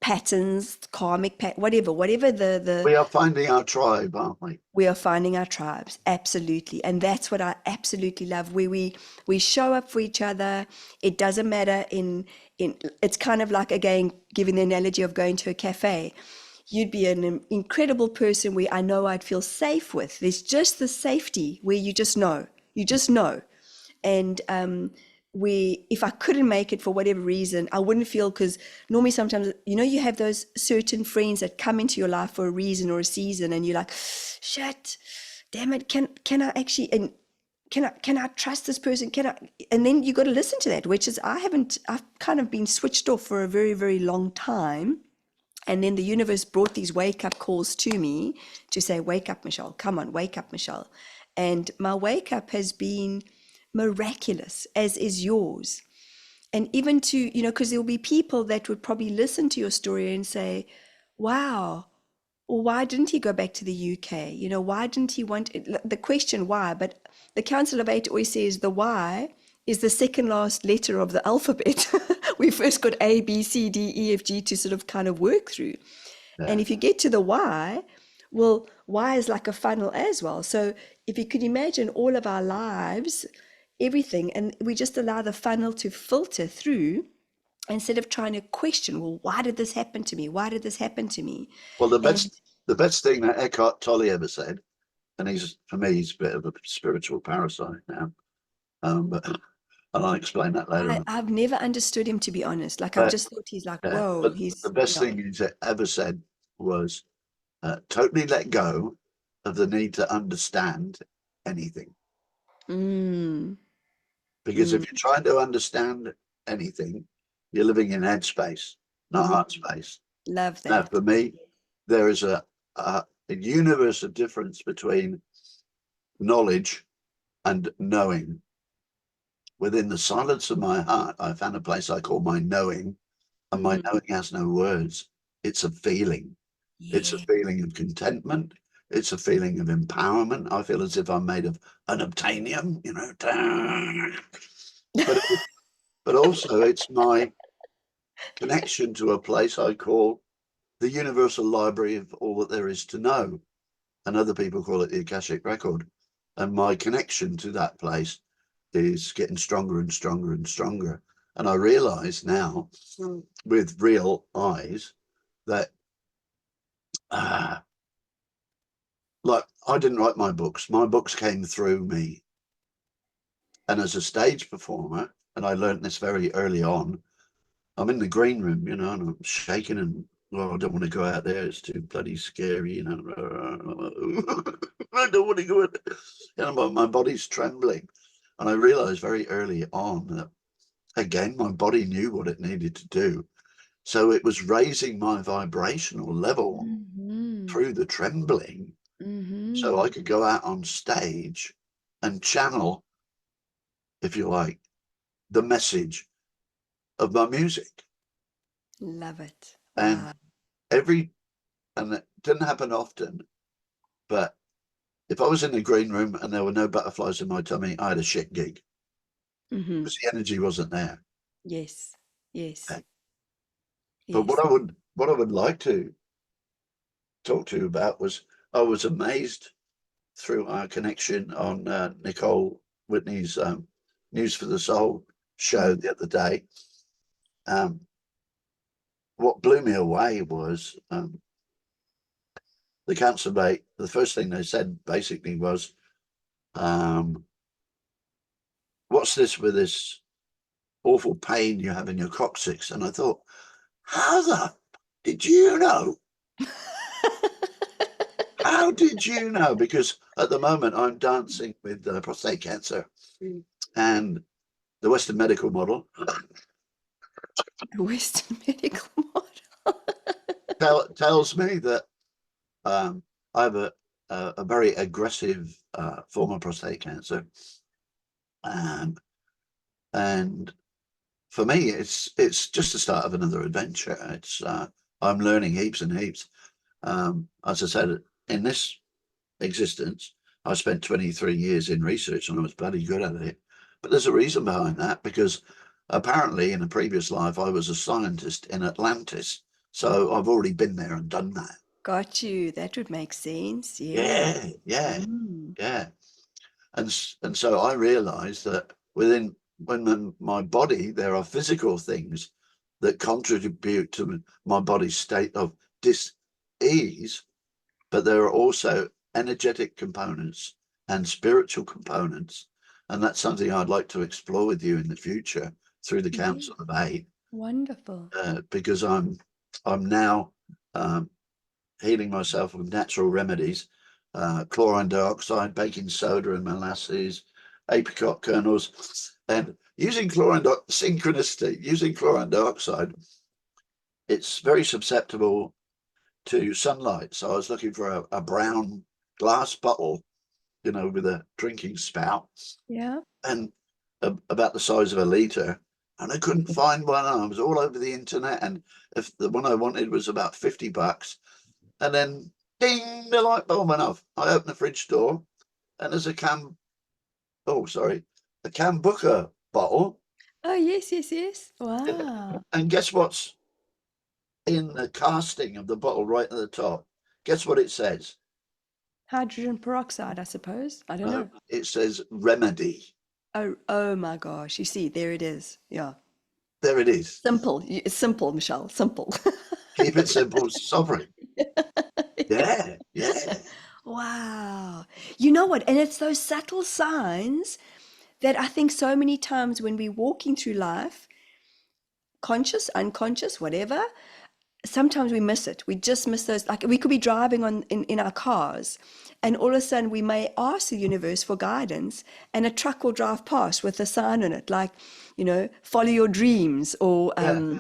patterns, karmic whatever the We are finding our tribe, aren't we? we are finding our tribes, absolutely. And that's what I absolutely love, where we show up for each other. It doesn't matter in it's kind of like, again, giving the analogy of going to a cafe. You'd be an incredible person where I know I'd feel safe with. There's just the safety where you just know. And we if I couldn't make it for whatever reason, I wouldn't feel, because normally sometimes you have those certain friends that come into your life for a reason or a season, and you're like, shit, damn it, can I actually, and can I trust this person, can I, and then you got to listen to that, which is I've kind of been switched off for a very, very long time. And then the universe brought these wake up calls to me to say, wake up, Michelle, come on, wake up, Michelle. And my wake up has been miraculous, as is yours. And even to, because there'll be people that would probably listen to your story and say, wow, well, why didn't he go back to the UK? Why didn't he want the question why? But the Council of Eight always says the why is the second last letter of the alphabet. We first got A, B, C, D, E, F, G to sort of kind of work through. And Yeah. if you get to the why, well, why is like a funnel as well. So if you could imagine all of our lives, everything, and we just allow the funnel to filter through, instead of trying to question, well, why did this happen to me? Why did this happen to me? Well, And the best thing that Eckhart Tolle ever said, and he's, for me, he's a bit of a spiritual parasite now. But and I'll explain that later on. I've never understood him, to be honest. Like, I've But just thought he's like, yeah, whoa, but the he's, best yeah. thing he's ever said was totally let go of the need to understand anything. Mm, Because if mm, you're trying to understand anything, you're living in headspace, not mm. heart space. Love Now, that. for me, there is a universe of difference between knowledge and knowing. Within the silence of my heart, I found a place I call my knowing, and my Mm, knowing has no words. It's a feeling. It's a yeah. feeling of contentment. It's a feeling of empowerment. I feel as if I'm made of unobtainium, you know. But but also it's my connection to a place I call the universal library of all that there is to know. And other people call it the Akashic record. And my connection to that place is getting stronger and stronger and stronger. And I realize now with real eyes that uh, like I didn't write my books. My books came through me. And as a stage performer, and I learned this very early on, I'm in the green room, you know, and I'm shaking and I don't want to go out there. It's too bloody scary, you know. I don't want to go out there. You know, my body's trembling. And I realized very early on that, again, my body knew what it needed to do. So it was raising my vibrational level Mm-hmm. through the trembling so Mm-hmm. I could go out on stage and channel, if you like, the message of my music. Love it. And Wow. every, and it didn't happen often, but if I was in the green room and there were no butterflies in my tummy, I had a shit gig Mm-hmm. because the energy wasn't there. Yes. Yes. But Yes. what I would like to talk to you about was I was amazed through our connection on Nicole Whitney's News for the Soul show Mm. the other day. Um, what blew me away was the council mate. The first thing they said basically was, um, "What's this with this awful pain you have in your coccyx?" And I thought, how the did you know? How did you know? Because at the moment I'm dancing with prostate cancer, and the Western medical model The Western medical model. tells me that I have a very aggressive form of prostate cancer, um, and for me, it's just the start of another adventure. It's I'm learning heaps and heaps. As I said, in this existence, I spent 23 years in research and I was bloody good at it. But there's a reason behind that because apparently in a previous life I was a scientist in Atlantis. So I've already been there and done that. Got you. That would make sense. Yeah. Yeah, yeah, Mm. yeah. And so I realized that within when my body, there are physical things that contribute to my body's state of dis-ease, but there are also energetic components and spiritual components. And that's something I'd like to explore with you in the future through the Yeah. Council of Eight, Wonderful. because I'm now healing myself with natural remedies, chlorine dioxide, baking soda and molasses, apricot kernels, and using synchronicity, using chlorine dioxide, it's very susceptible to sunlight. So I was looking for a brown glass bottle, you know, with a drinking spout Yeah. and about the size of a litre. And I couldn't find one. I was all over the internet. And if the one I wanted was about $50, and then ding, the light bulb went off. I opened the fridge door and there's oh, sorry, a Cambuca bottle. Oh, yes, yes, yes. Wow. And guess what's in the casting of the bottle right at the top? Guess what it says? Hydrogen peroxide, I suppose. I don't know. It says remedy. Oh, oh my gosh. You see, there it is. Yeah. There it is. Simple. It's simple, Michelle. Simple. Keep it simple, sovereign. Yeah, yeah. Wow. You know what? And it's those subtle signs that I think so many times when we're walking through life, conscious, unconscious, whatever, sometimes we miss it. We just miss those. Like we could be driving in our cars, and all of a sudden we may ask the universe for guidance, and a truck will drive past with a sign on it, like, follow your dreams, or Yeah.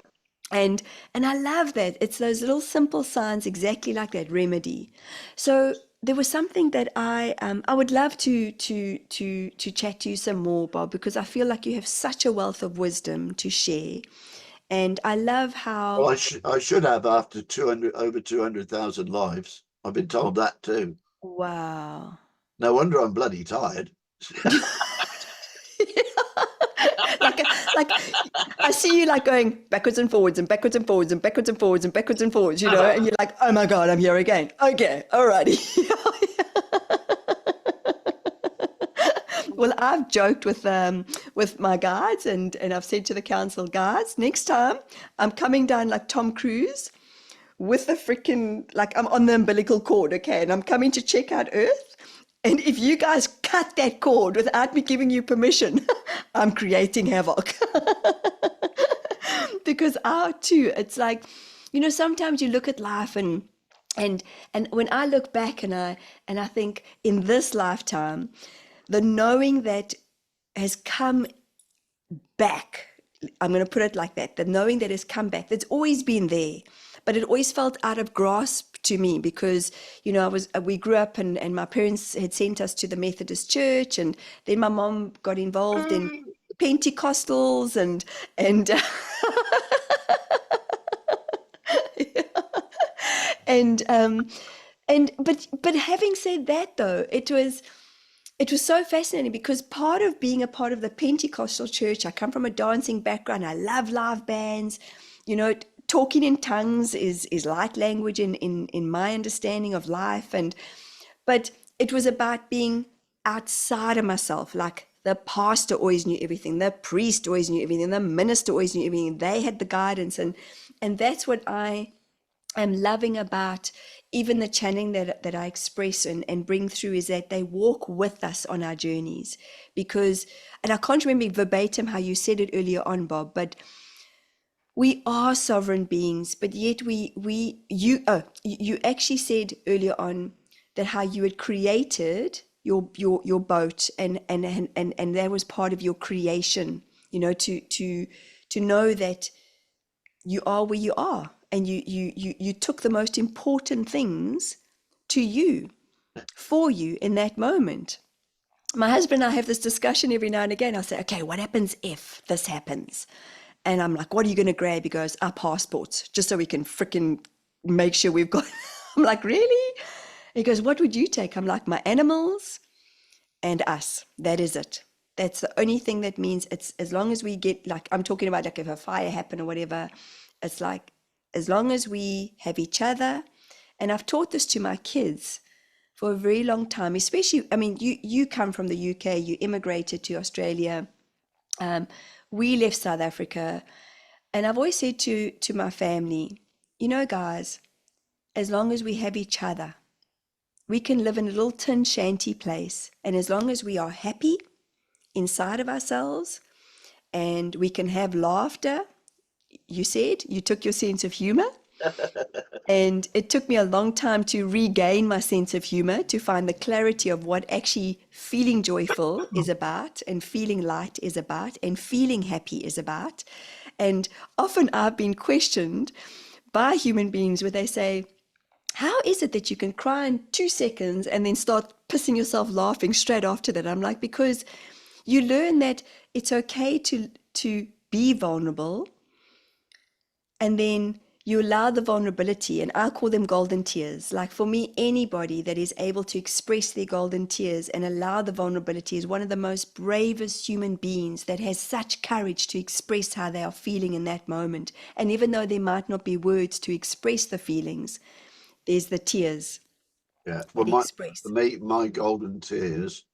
and I love that. It's those little simple signs, exactly like that remedy. So there was something that I would love to chat to you some more, Bob, because I feel like you have such a wealth of wisdom to share, and I love Well, how I should have after 200 over 200,000 lives. I've been told that too. wow. No wonder I'm bloody tired. like I see you like going backwards and forwards and backwards and forwards and backwards and forwards and backwards and forwards, and you're like, oh my God, I'm here again. Okay, alrighty. Well, I've joked with my guides, and I've said to the council, guys, next time I'm coming down like Tom Cruise with the freaking, like, I'm on the umbilical cord, okay, and I'm coming to check out Earth. And if you guys cut that cord without me giving you permission, I'm creating havoc. Because too, it's like, sometimes you look at life, and when I look back, and I think in this lifetime, the knowing that has come back. I'm going to put it like that. The knowing that has come back, that's always been there, but it always felt out of grasp to me because, we grew up, and my parents had sent us to the Methodist church, and then my mom got involved in Pentecostals, and and but having said that, though, it was so fascinating because part of being a part of the Pentecostal church, I come from a dancing background. I love live bands. Talking in tongues is light language in my understanding of life. But it was about being outside of myself. Like the pastor always knew everything, the priest always knew everything, the minister always knew everything. They had the guidance, and that's what I'm loving about even the channeling that I express and bring through, is that they walk with us on our journeys. Because, and I can't remember verbatim how you said it earlier on, Bob, but we are sovereign beings, but yet you actually said earlier on that how you had created your boat, and that was part of your creation, to know that you are where you are, and you took the most important things to you, for you in that moment. My husband and I have this discussion every now and again. I say, okay, what happens if this happens? And I'm like, what are you going to grab? He goes, our passports, just so we can freaking make sure we've got. I'm like, really? He goes, what would you take? I'm like, my animals and us. That is it. That's the only thing that means it's, as long as we get, like, I'm talking about, like, if a fire happened or whatever, it's like, as long as we have each other. And I've taught this to my kids for a very long time, especially, I mean, you come from the UK, you immigrated to Australia. We left South Africa. And I've always said to my family, guys, as long as we have each other, we can live in a little tin shanty place. And as long as we are happy inside of ourselves, and we can have laughter, you said you took your sense of humor. And it took me a long time to regain my sense of humor, to find the clarity of what actually feeling joyful is about, and feeling light is about, and feeling happy is about. And often I've been questioned by human beings where they say, how is it that you can cry in 2 seconds and then start pissing yourself laughing straight after that? I'm like, because you learn that it's okay to be vulnerable, and then you allow the vulnerability, and I call them golden tears. Like, for me, anybody that is able to express their golden tears and allow the vulnerability is one of the most bravest human beings, that has such courage to express how they are feeling in that moment. And even though there might not be words to express the feelings, there's the tears Yeah. Well, that for express. me, my golden tears,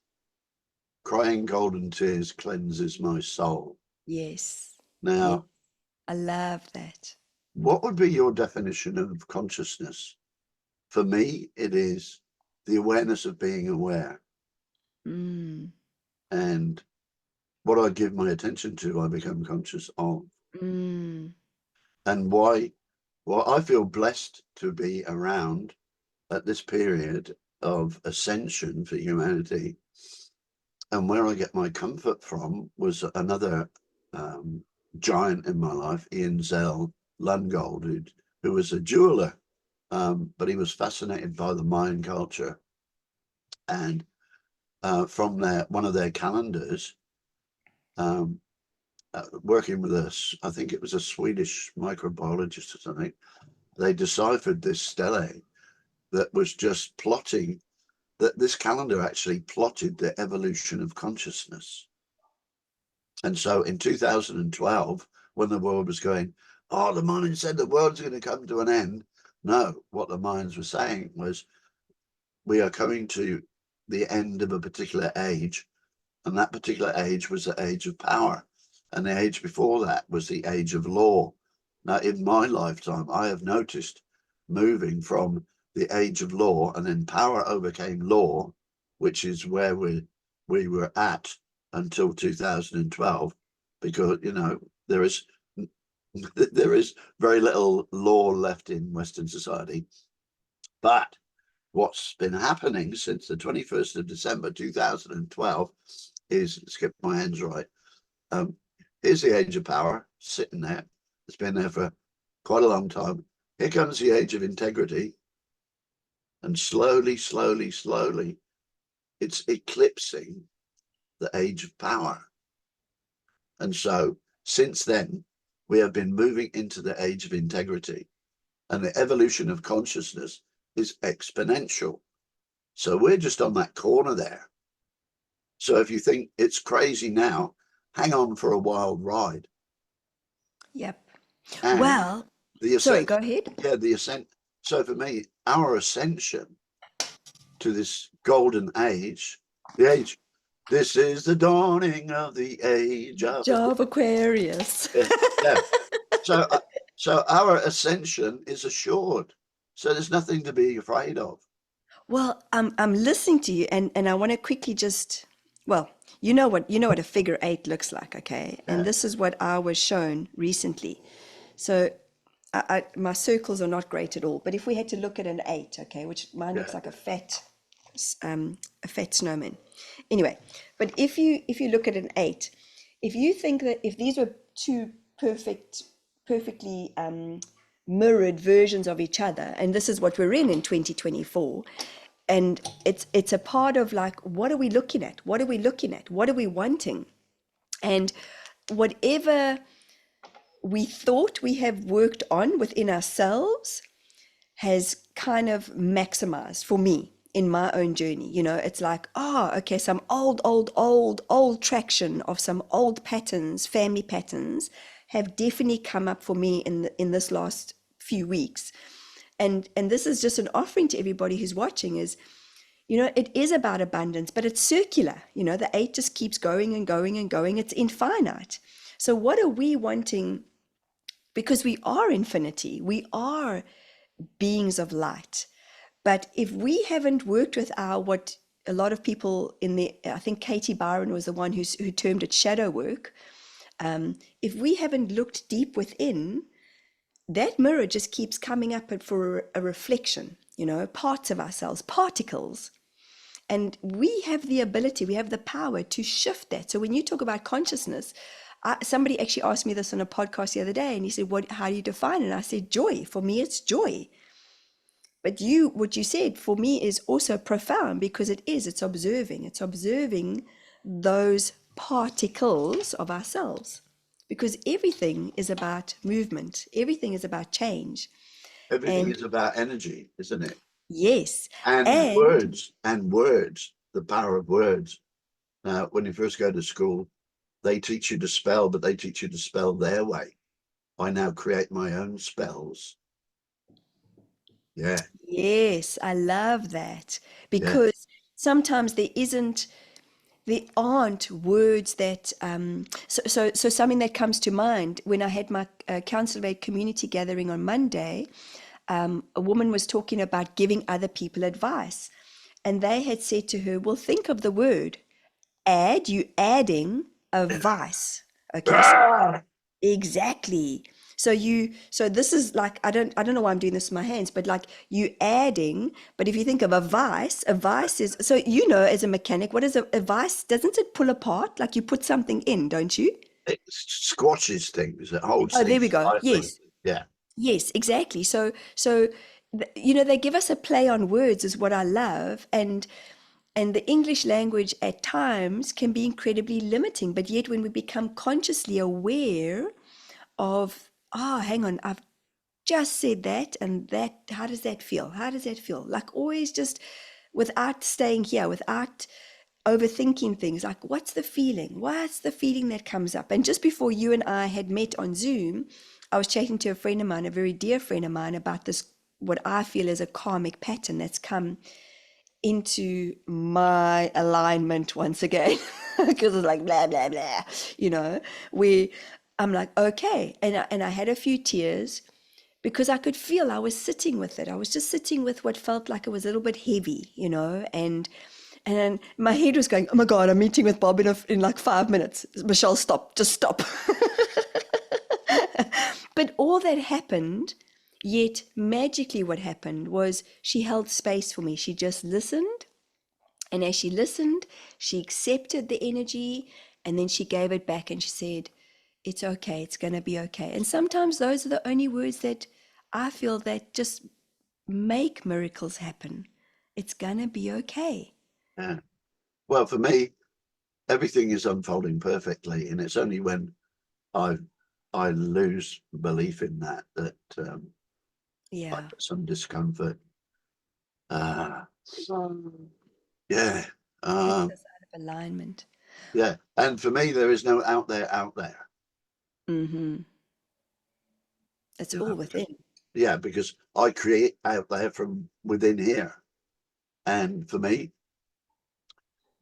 crying golden tears cleanses my soul. Yes. Yes. Now, I love that. What would be your definition of consciousness? For me, it is the awareness of being aware. Mm, And what I give my attention to, I become conscious of. mm, And why? Well, I feel blessed to be around at this period of ascension for humanity. And where I get my comfort from was another giant in my life, Ian Zell Lungold, who was a jeweler, but he was fascinated by the Mayan culture. And from one of their calendars, um, working with us, I think it was a Swedish microbiologist or something, they deciphered this stele that was just plotting, that this calendar actually plotted the evolution of consciousness. And so in 2012, when the world was going, oh, the Mayans said the world's going to come to an end. No, what the Mayans were saying was, we are coming to the end of a particular age. And that particular age was the age of power. And the age before that was the age of law. Now, in my lifetime, I have noticed moving from the age of law, and then power overcame law, which is where we were at until 2012, because, you know, there is there is very little law left in Western society. But what's been happening since the 21st of December 2012 is, let's get my hands right, um, here's the age of power sitting there. It's been there for quite a long time. Here comes the age of integrity. And slowly, slowly, slowly, it's eclipsing the age of power. And so since then, we have been moving into the age of integrity. And the evolution of consciousness is exponential. So we're just on that corner there. So if you think it's crazy now, hang on for a wild ride. yep. And Well, the sorry, ascent, go ahead. yeah, the ascent. So for me, our ascension to this golden age, the age, this is the dawning of the age of Job Aquarius. yeah, yeah. So, so our ascension is assured. So there's nothing to be afraid of. Well, I'm listening to you, and I want to quickly just, well, you know what a figure eight looks like, okay? And Yeah, this is what I was shown recently. So my circles are not great at all, but if we had to look at an eight, okay, which mine looks yeah, like a fat snowman. Anyway, but if you look at an eight, if you think that if these were two perfectly mirrored versions of each other, and this is what we're in 2024, and it's a part of like, what are we looking at? What are we looking at? What are we wanting? And whatever we thought we have worked on within ourselves has kind of maximized for me in my own journey. You know, it's like, oh, okay, some old traction of some old patterns, family patterns, have definitely come up for me in this last few weeks. And this is just an offering to everybody who's watching is, you know, it is about abundance, but it's circular. You know, the eight just keeps going and going and going. It's infinite. So what are we wanting? Because we are infinity, we are beings of light. But if we haven't worked with our, what a lot of people in the, I think Katie Byron was the one who termed it shadow work. If we haven't looked deep within, that mirror just keeps coming up for a reflection, you know, parts of ourselves, particles. And we have the ability, we have the power to shift that. So when you talk about consciousness, somebody actually asked me this on a podcast the other day, and he said, how do you define it? And I said, joy. For me, it's joy. But what you said for me is also profound, because it's observing those particles of ourselves, because everything is about movement, everything is about change. everything And is about energy, isn't it? yes, And and words, the power of words. Now, when you first go to school, they teach you to spell, but they teach you to spell their way. I now create my own spells. Yeah, yes, I love that, yeah, because sometimes there isn't. there aren't words that so something that comes to mind when I had my Council of Eight community gathering on Monday. A woman was talking about giving other people advice, and they had said to her, well, think of the word add, you adding a vice. Okay, so Ah! exactly. So this is like, I don't know why I'm doing this with my hands, but like you adding, but if you think of a vice is, so as a mechanic, what is a vice? Doesn't it pull apart? Like you put something in, don't you? It squashes things. It holds Oh, there we things go. tightly. Yes. Yeah. Yes, exactly. They give us a play on words is what I love, and the English language at times can be incredibly limiting, but yet when we become consciously aware of, hang on, I've just said that, and that, how does that feel? How does that feel? Like always just without staying here, without overthinking things, like what's the feeling? What's the feeling that comes up? And just before you and I had met on Zoom, I was chatting to a friend of mine, a very dear friend of mine, about this, what I feel is a karmic pattern that's come into my alignment once again because it's like blah blah blah, where I'm like, okay, and I had a few tears because I could feel I was sitting with it. I was just sitting with what felt like it was a little bit heavy, and then my head was going, oh my God, I'm meeting with Bob in like 5 minutes. Michelle, stop, just stop. But all that happened, yet magically what happened was she held space for me. She just listened. And as she listened, she accepted the energy, and then she gave it back and she said, it's okay, it's going to be okay. And sometimes those are the only words that I feel that just make miracles happen. It's going to be okay. Yeah. Well, for me, everything is unfolding perfectly, and it's only when I I lose belief in that I Yeah. get some discomfort. Uh, yeah. Takes Um, us out of alignment. yeah. And for me, there is no out there, out there. Mm-hmm. It's all Because within. yeah, because I create out there from within here. And for me,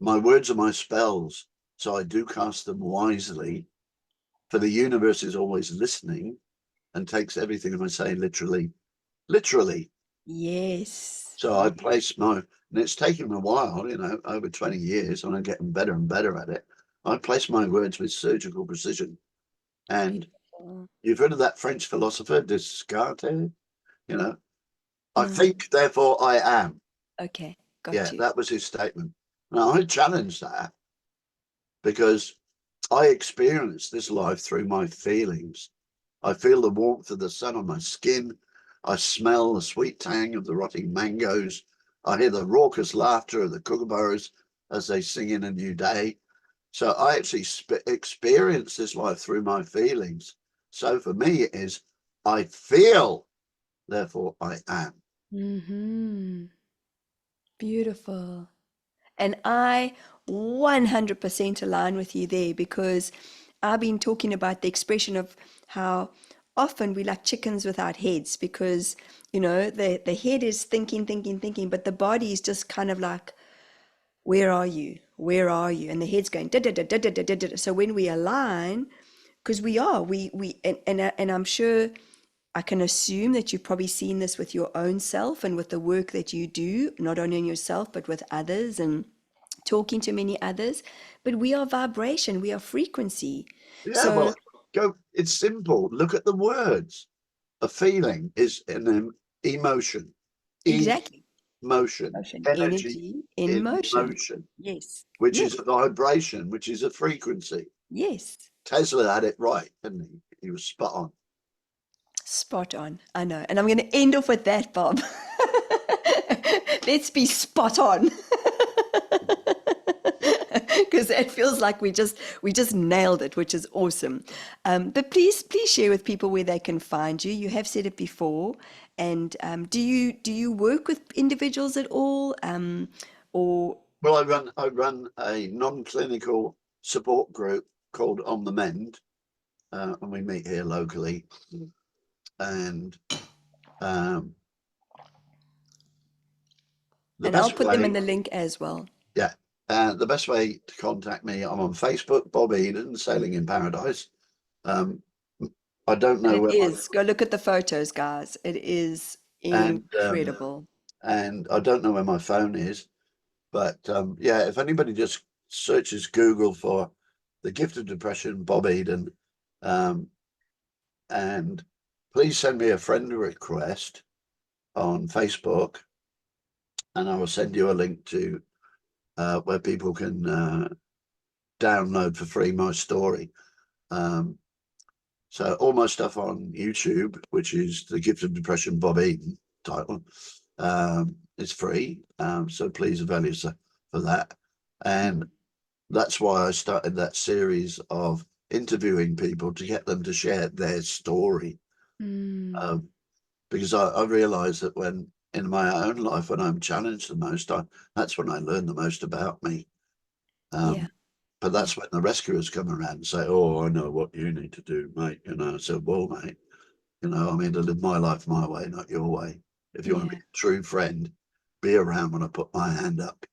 my words are my spells. So I do cast them wisely. For the universe is always listening and takes everything I say literally, literally. Yes. So I place my, and it's taken a while, over 20 years, and I'm getting better and better at it. I place my words with surgical precision. And Beautiful. you've heard of that French philosopher, Descartes, you know, I No. think, therefore I am. Okay. Got Yeah, you. that was his statement. Now I challenge that because I experience this life through my feelings. I feel the warmth of the sun on my skin. I smell the sweet tang of the rotting mangoes. I hear the raucous laughter of the kookaburras as they sing in a new day. So I actually experience this life through my feelings. So for me, it is I feel, therefore I am. Mm-hmm. Beautiful. And I 100% align with you there because I've been talking about the expression of how often we like chickens without heads because, the head is thinking, thinking, thinking, but the body is just kind of like, where are you? Where are you? And the head's going da da da da da da da da. So when we align, because and I'm sure I can assume that you've probably seen this with your own self and with the work that you do, not only on yourself, but with others and talking to many others. But we are vibration, we are frequency. Yeah, So, well, it's simple. Look at the words. A feeling is an emotion, exactly. emotion, Motion, energy energy in in motion. motion, Yes. which is Yes. a vibration, which is a frequency. Yes. Tesla had it right, didn't he? He was spot on. Spot on. I know. And I'm going to end off with that, Bob. Let's be spot on. Because that feels like we just nailed it, which is awesome. But please share with people where they can find you. You have said it before, and do you work with individuals at all, or Well, I run a non-clinical support group called On the Mend, and we meet here locally. And um, the and I'll best put them in way, the link as well. yeah, The best way to contact me, I'm on Facebook, Bob Eden, Sailing in Paradise. Um, I don't And know it where my is. Go look at the photos, guys. It is and incredible. I don't know where my phone is, but yeah, if anybody just searches Google for the gift of depression, Bob Eden, um, and please send me a friend request on Facebook, and I will send you a link to where people can download for free my story. Um, so all my stuff on YouTube, which is the Gift of Depression Bob Eden title, is free. So please avail yourself for that. And that's why I started that series of interviewing people to get them to share their story. Mm, Because I realize that when in my own life, when I'm challenged the most, that's when I learn the most about me. yeah, But yeah, that's when the rescuers come around and say, "Oh, I know what you need to do, mate." I said, "Well, mate, I mean to live my life my way, not your way. If you want to yeah, be a true friend, be around when I put my hand up."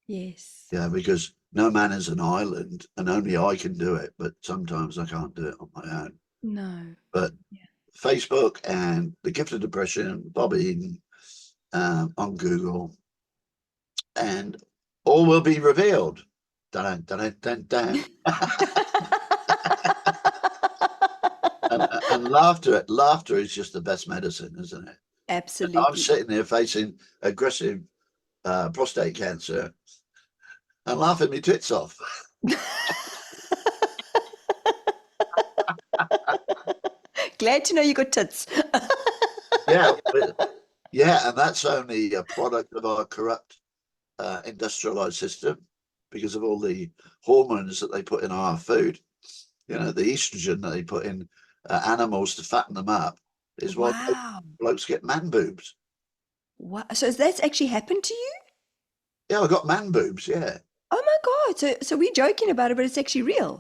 yes. Yeah, because no man is an island, and only I can do it. But sometimes I can't do it on my own. No. But Yeah. Facebook and the Gift of Depression, Bob Eden, on Google, and all will be revealed. Dun, dun, dun, dun. And laughter is just the best medicine, isn't it? I'm Absolutely. sitting here facing aggressive prostate cancer and laughing my tits off. Glad to know you got tits. Yeah, yeah, and that's only a product of our corrupt industrialized system because of all the hormones that they put in our food. The estrogen that they put in animals to fatten them up is why Wow. blokes get man boobs. Wow. So that's actually happened to you? Yeah, I got man boobs. Yeah, Oh my God. So we're joking about it, but it's actually real.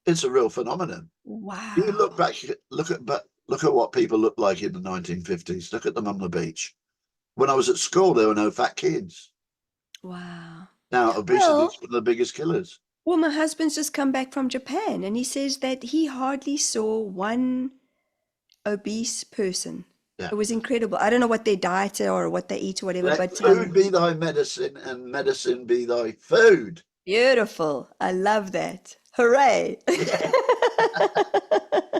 it's a real phenomenon. You look Wow. back, look at what people looked like in the 1950s. Look at them on the beach. When I was at school, there were no fat kids. Wow. Now, obesity is Well, one of the biggest killers. well, my husband's just come back from Japan and he says that he hardly saw one obese person. Yeah. It was incredible. I don't know what their diet are or what they eat or whatever, Let but food be thy medicine and medicine be thy food. beautiful. I love that. Hooray. Yeah.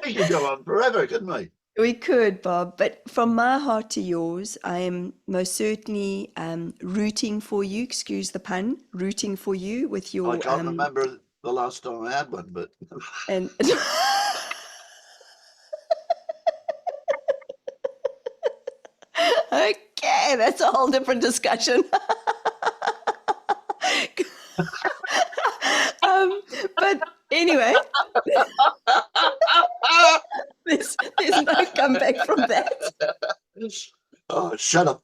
We could go on forever, couldn't we? We could, Bob, but from my heart to yours, I am most certainly rooting for you, excuse the pun, rooting for you with I your can't remember the last time I had one, but and okay, that's a whole different discussion. um, but anyway, there's no comeback from that. oh, shut up,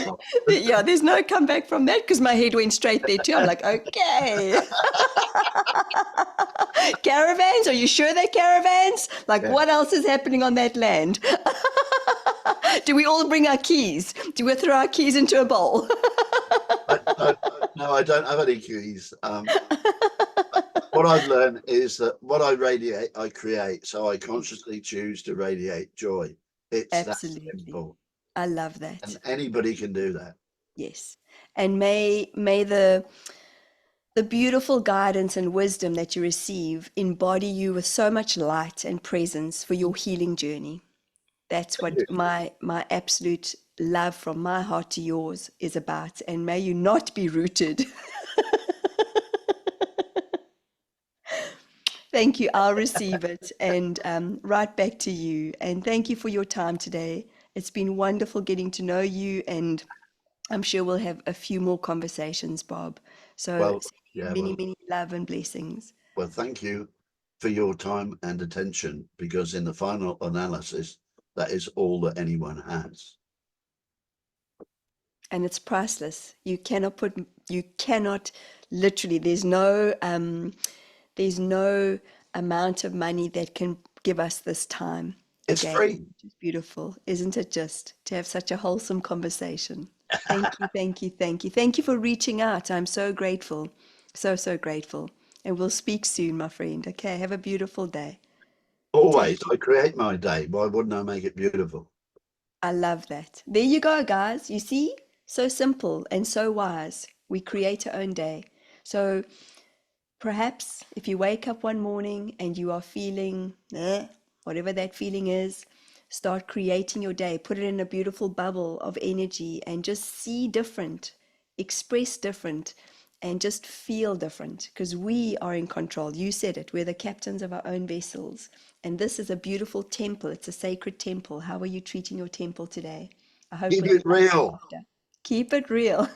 Bob. Yeah, there's no comeback from that because my head went straight there too. I'm like, okay. Caravans? Are you sure they're caravans? Like, Yeah. what else is happening on that land? Do we all bring our keys? Do we throw our keys into a bowl? No, I don't have any keys. What I've learned is that what I radiate, I create. So I consciously choose to radiate joy. It's that Absolutely. simple, I love and that. anybody can do that. Yes. And may the beautiful guidance and wisdom that you receive embody you with so much light and presence for your healing journey. That's Thank what you. my absolute love from my heart to yours is about. And may you not be rooted. Thank you. I'll receive it and right back to you. And thank you for your time today. It's been wonderful getting to know you, and I'm sure we'll have a few more conversations, Bob. So Well, sending you yeah, many, many love and blessings. well, thank you for your time and attention, because in the final analysis, that is all that anyone has. And it's priceless. You cannot literally, there's no amount of money that can give us this time It's again, free. which is beautiful, isn't it? Just to have such a wholesome conversation. Thank you, thank you, thank you. Thank you for reaching out. I'm so grateful. So, so grateful. And we'll speak soon, my friend. Okay, have a beautiful day. Take Always, care. I create my day. Why wouldn't I make it beautiful? I love that. There you go, guys. You see? So simple and so wise. We create our own day. So perhaps if you wake up one morning and you are feeling, whatever that feeling is, start creating your day. Put it in a beautiful bubble of energy and just see different, express different, and just feel different because we are in control. You said it. We're the captains of our own vessels. And this is a beautiful temple. It's a sacred temple. How are you treating your temple today? I hope Keep with it love and real. laughter. Keep it real.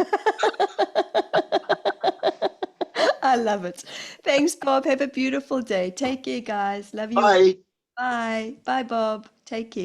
I love it. Thanks, Bob. Have a beautiful day. Take care, guys. Love you all. Bye. Bye. Bye, Bob. Take care.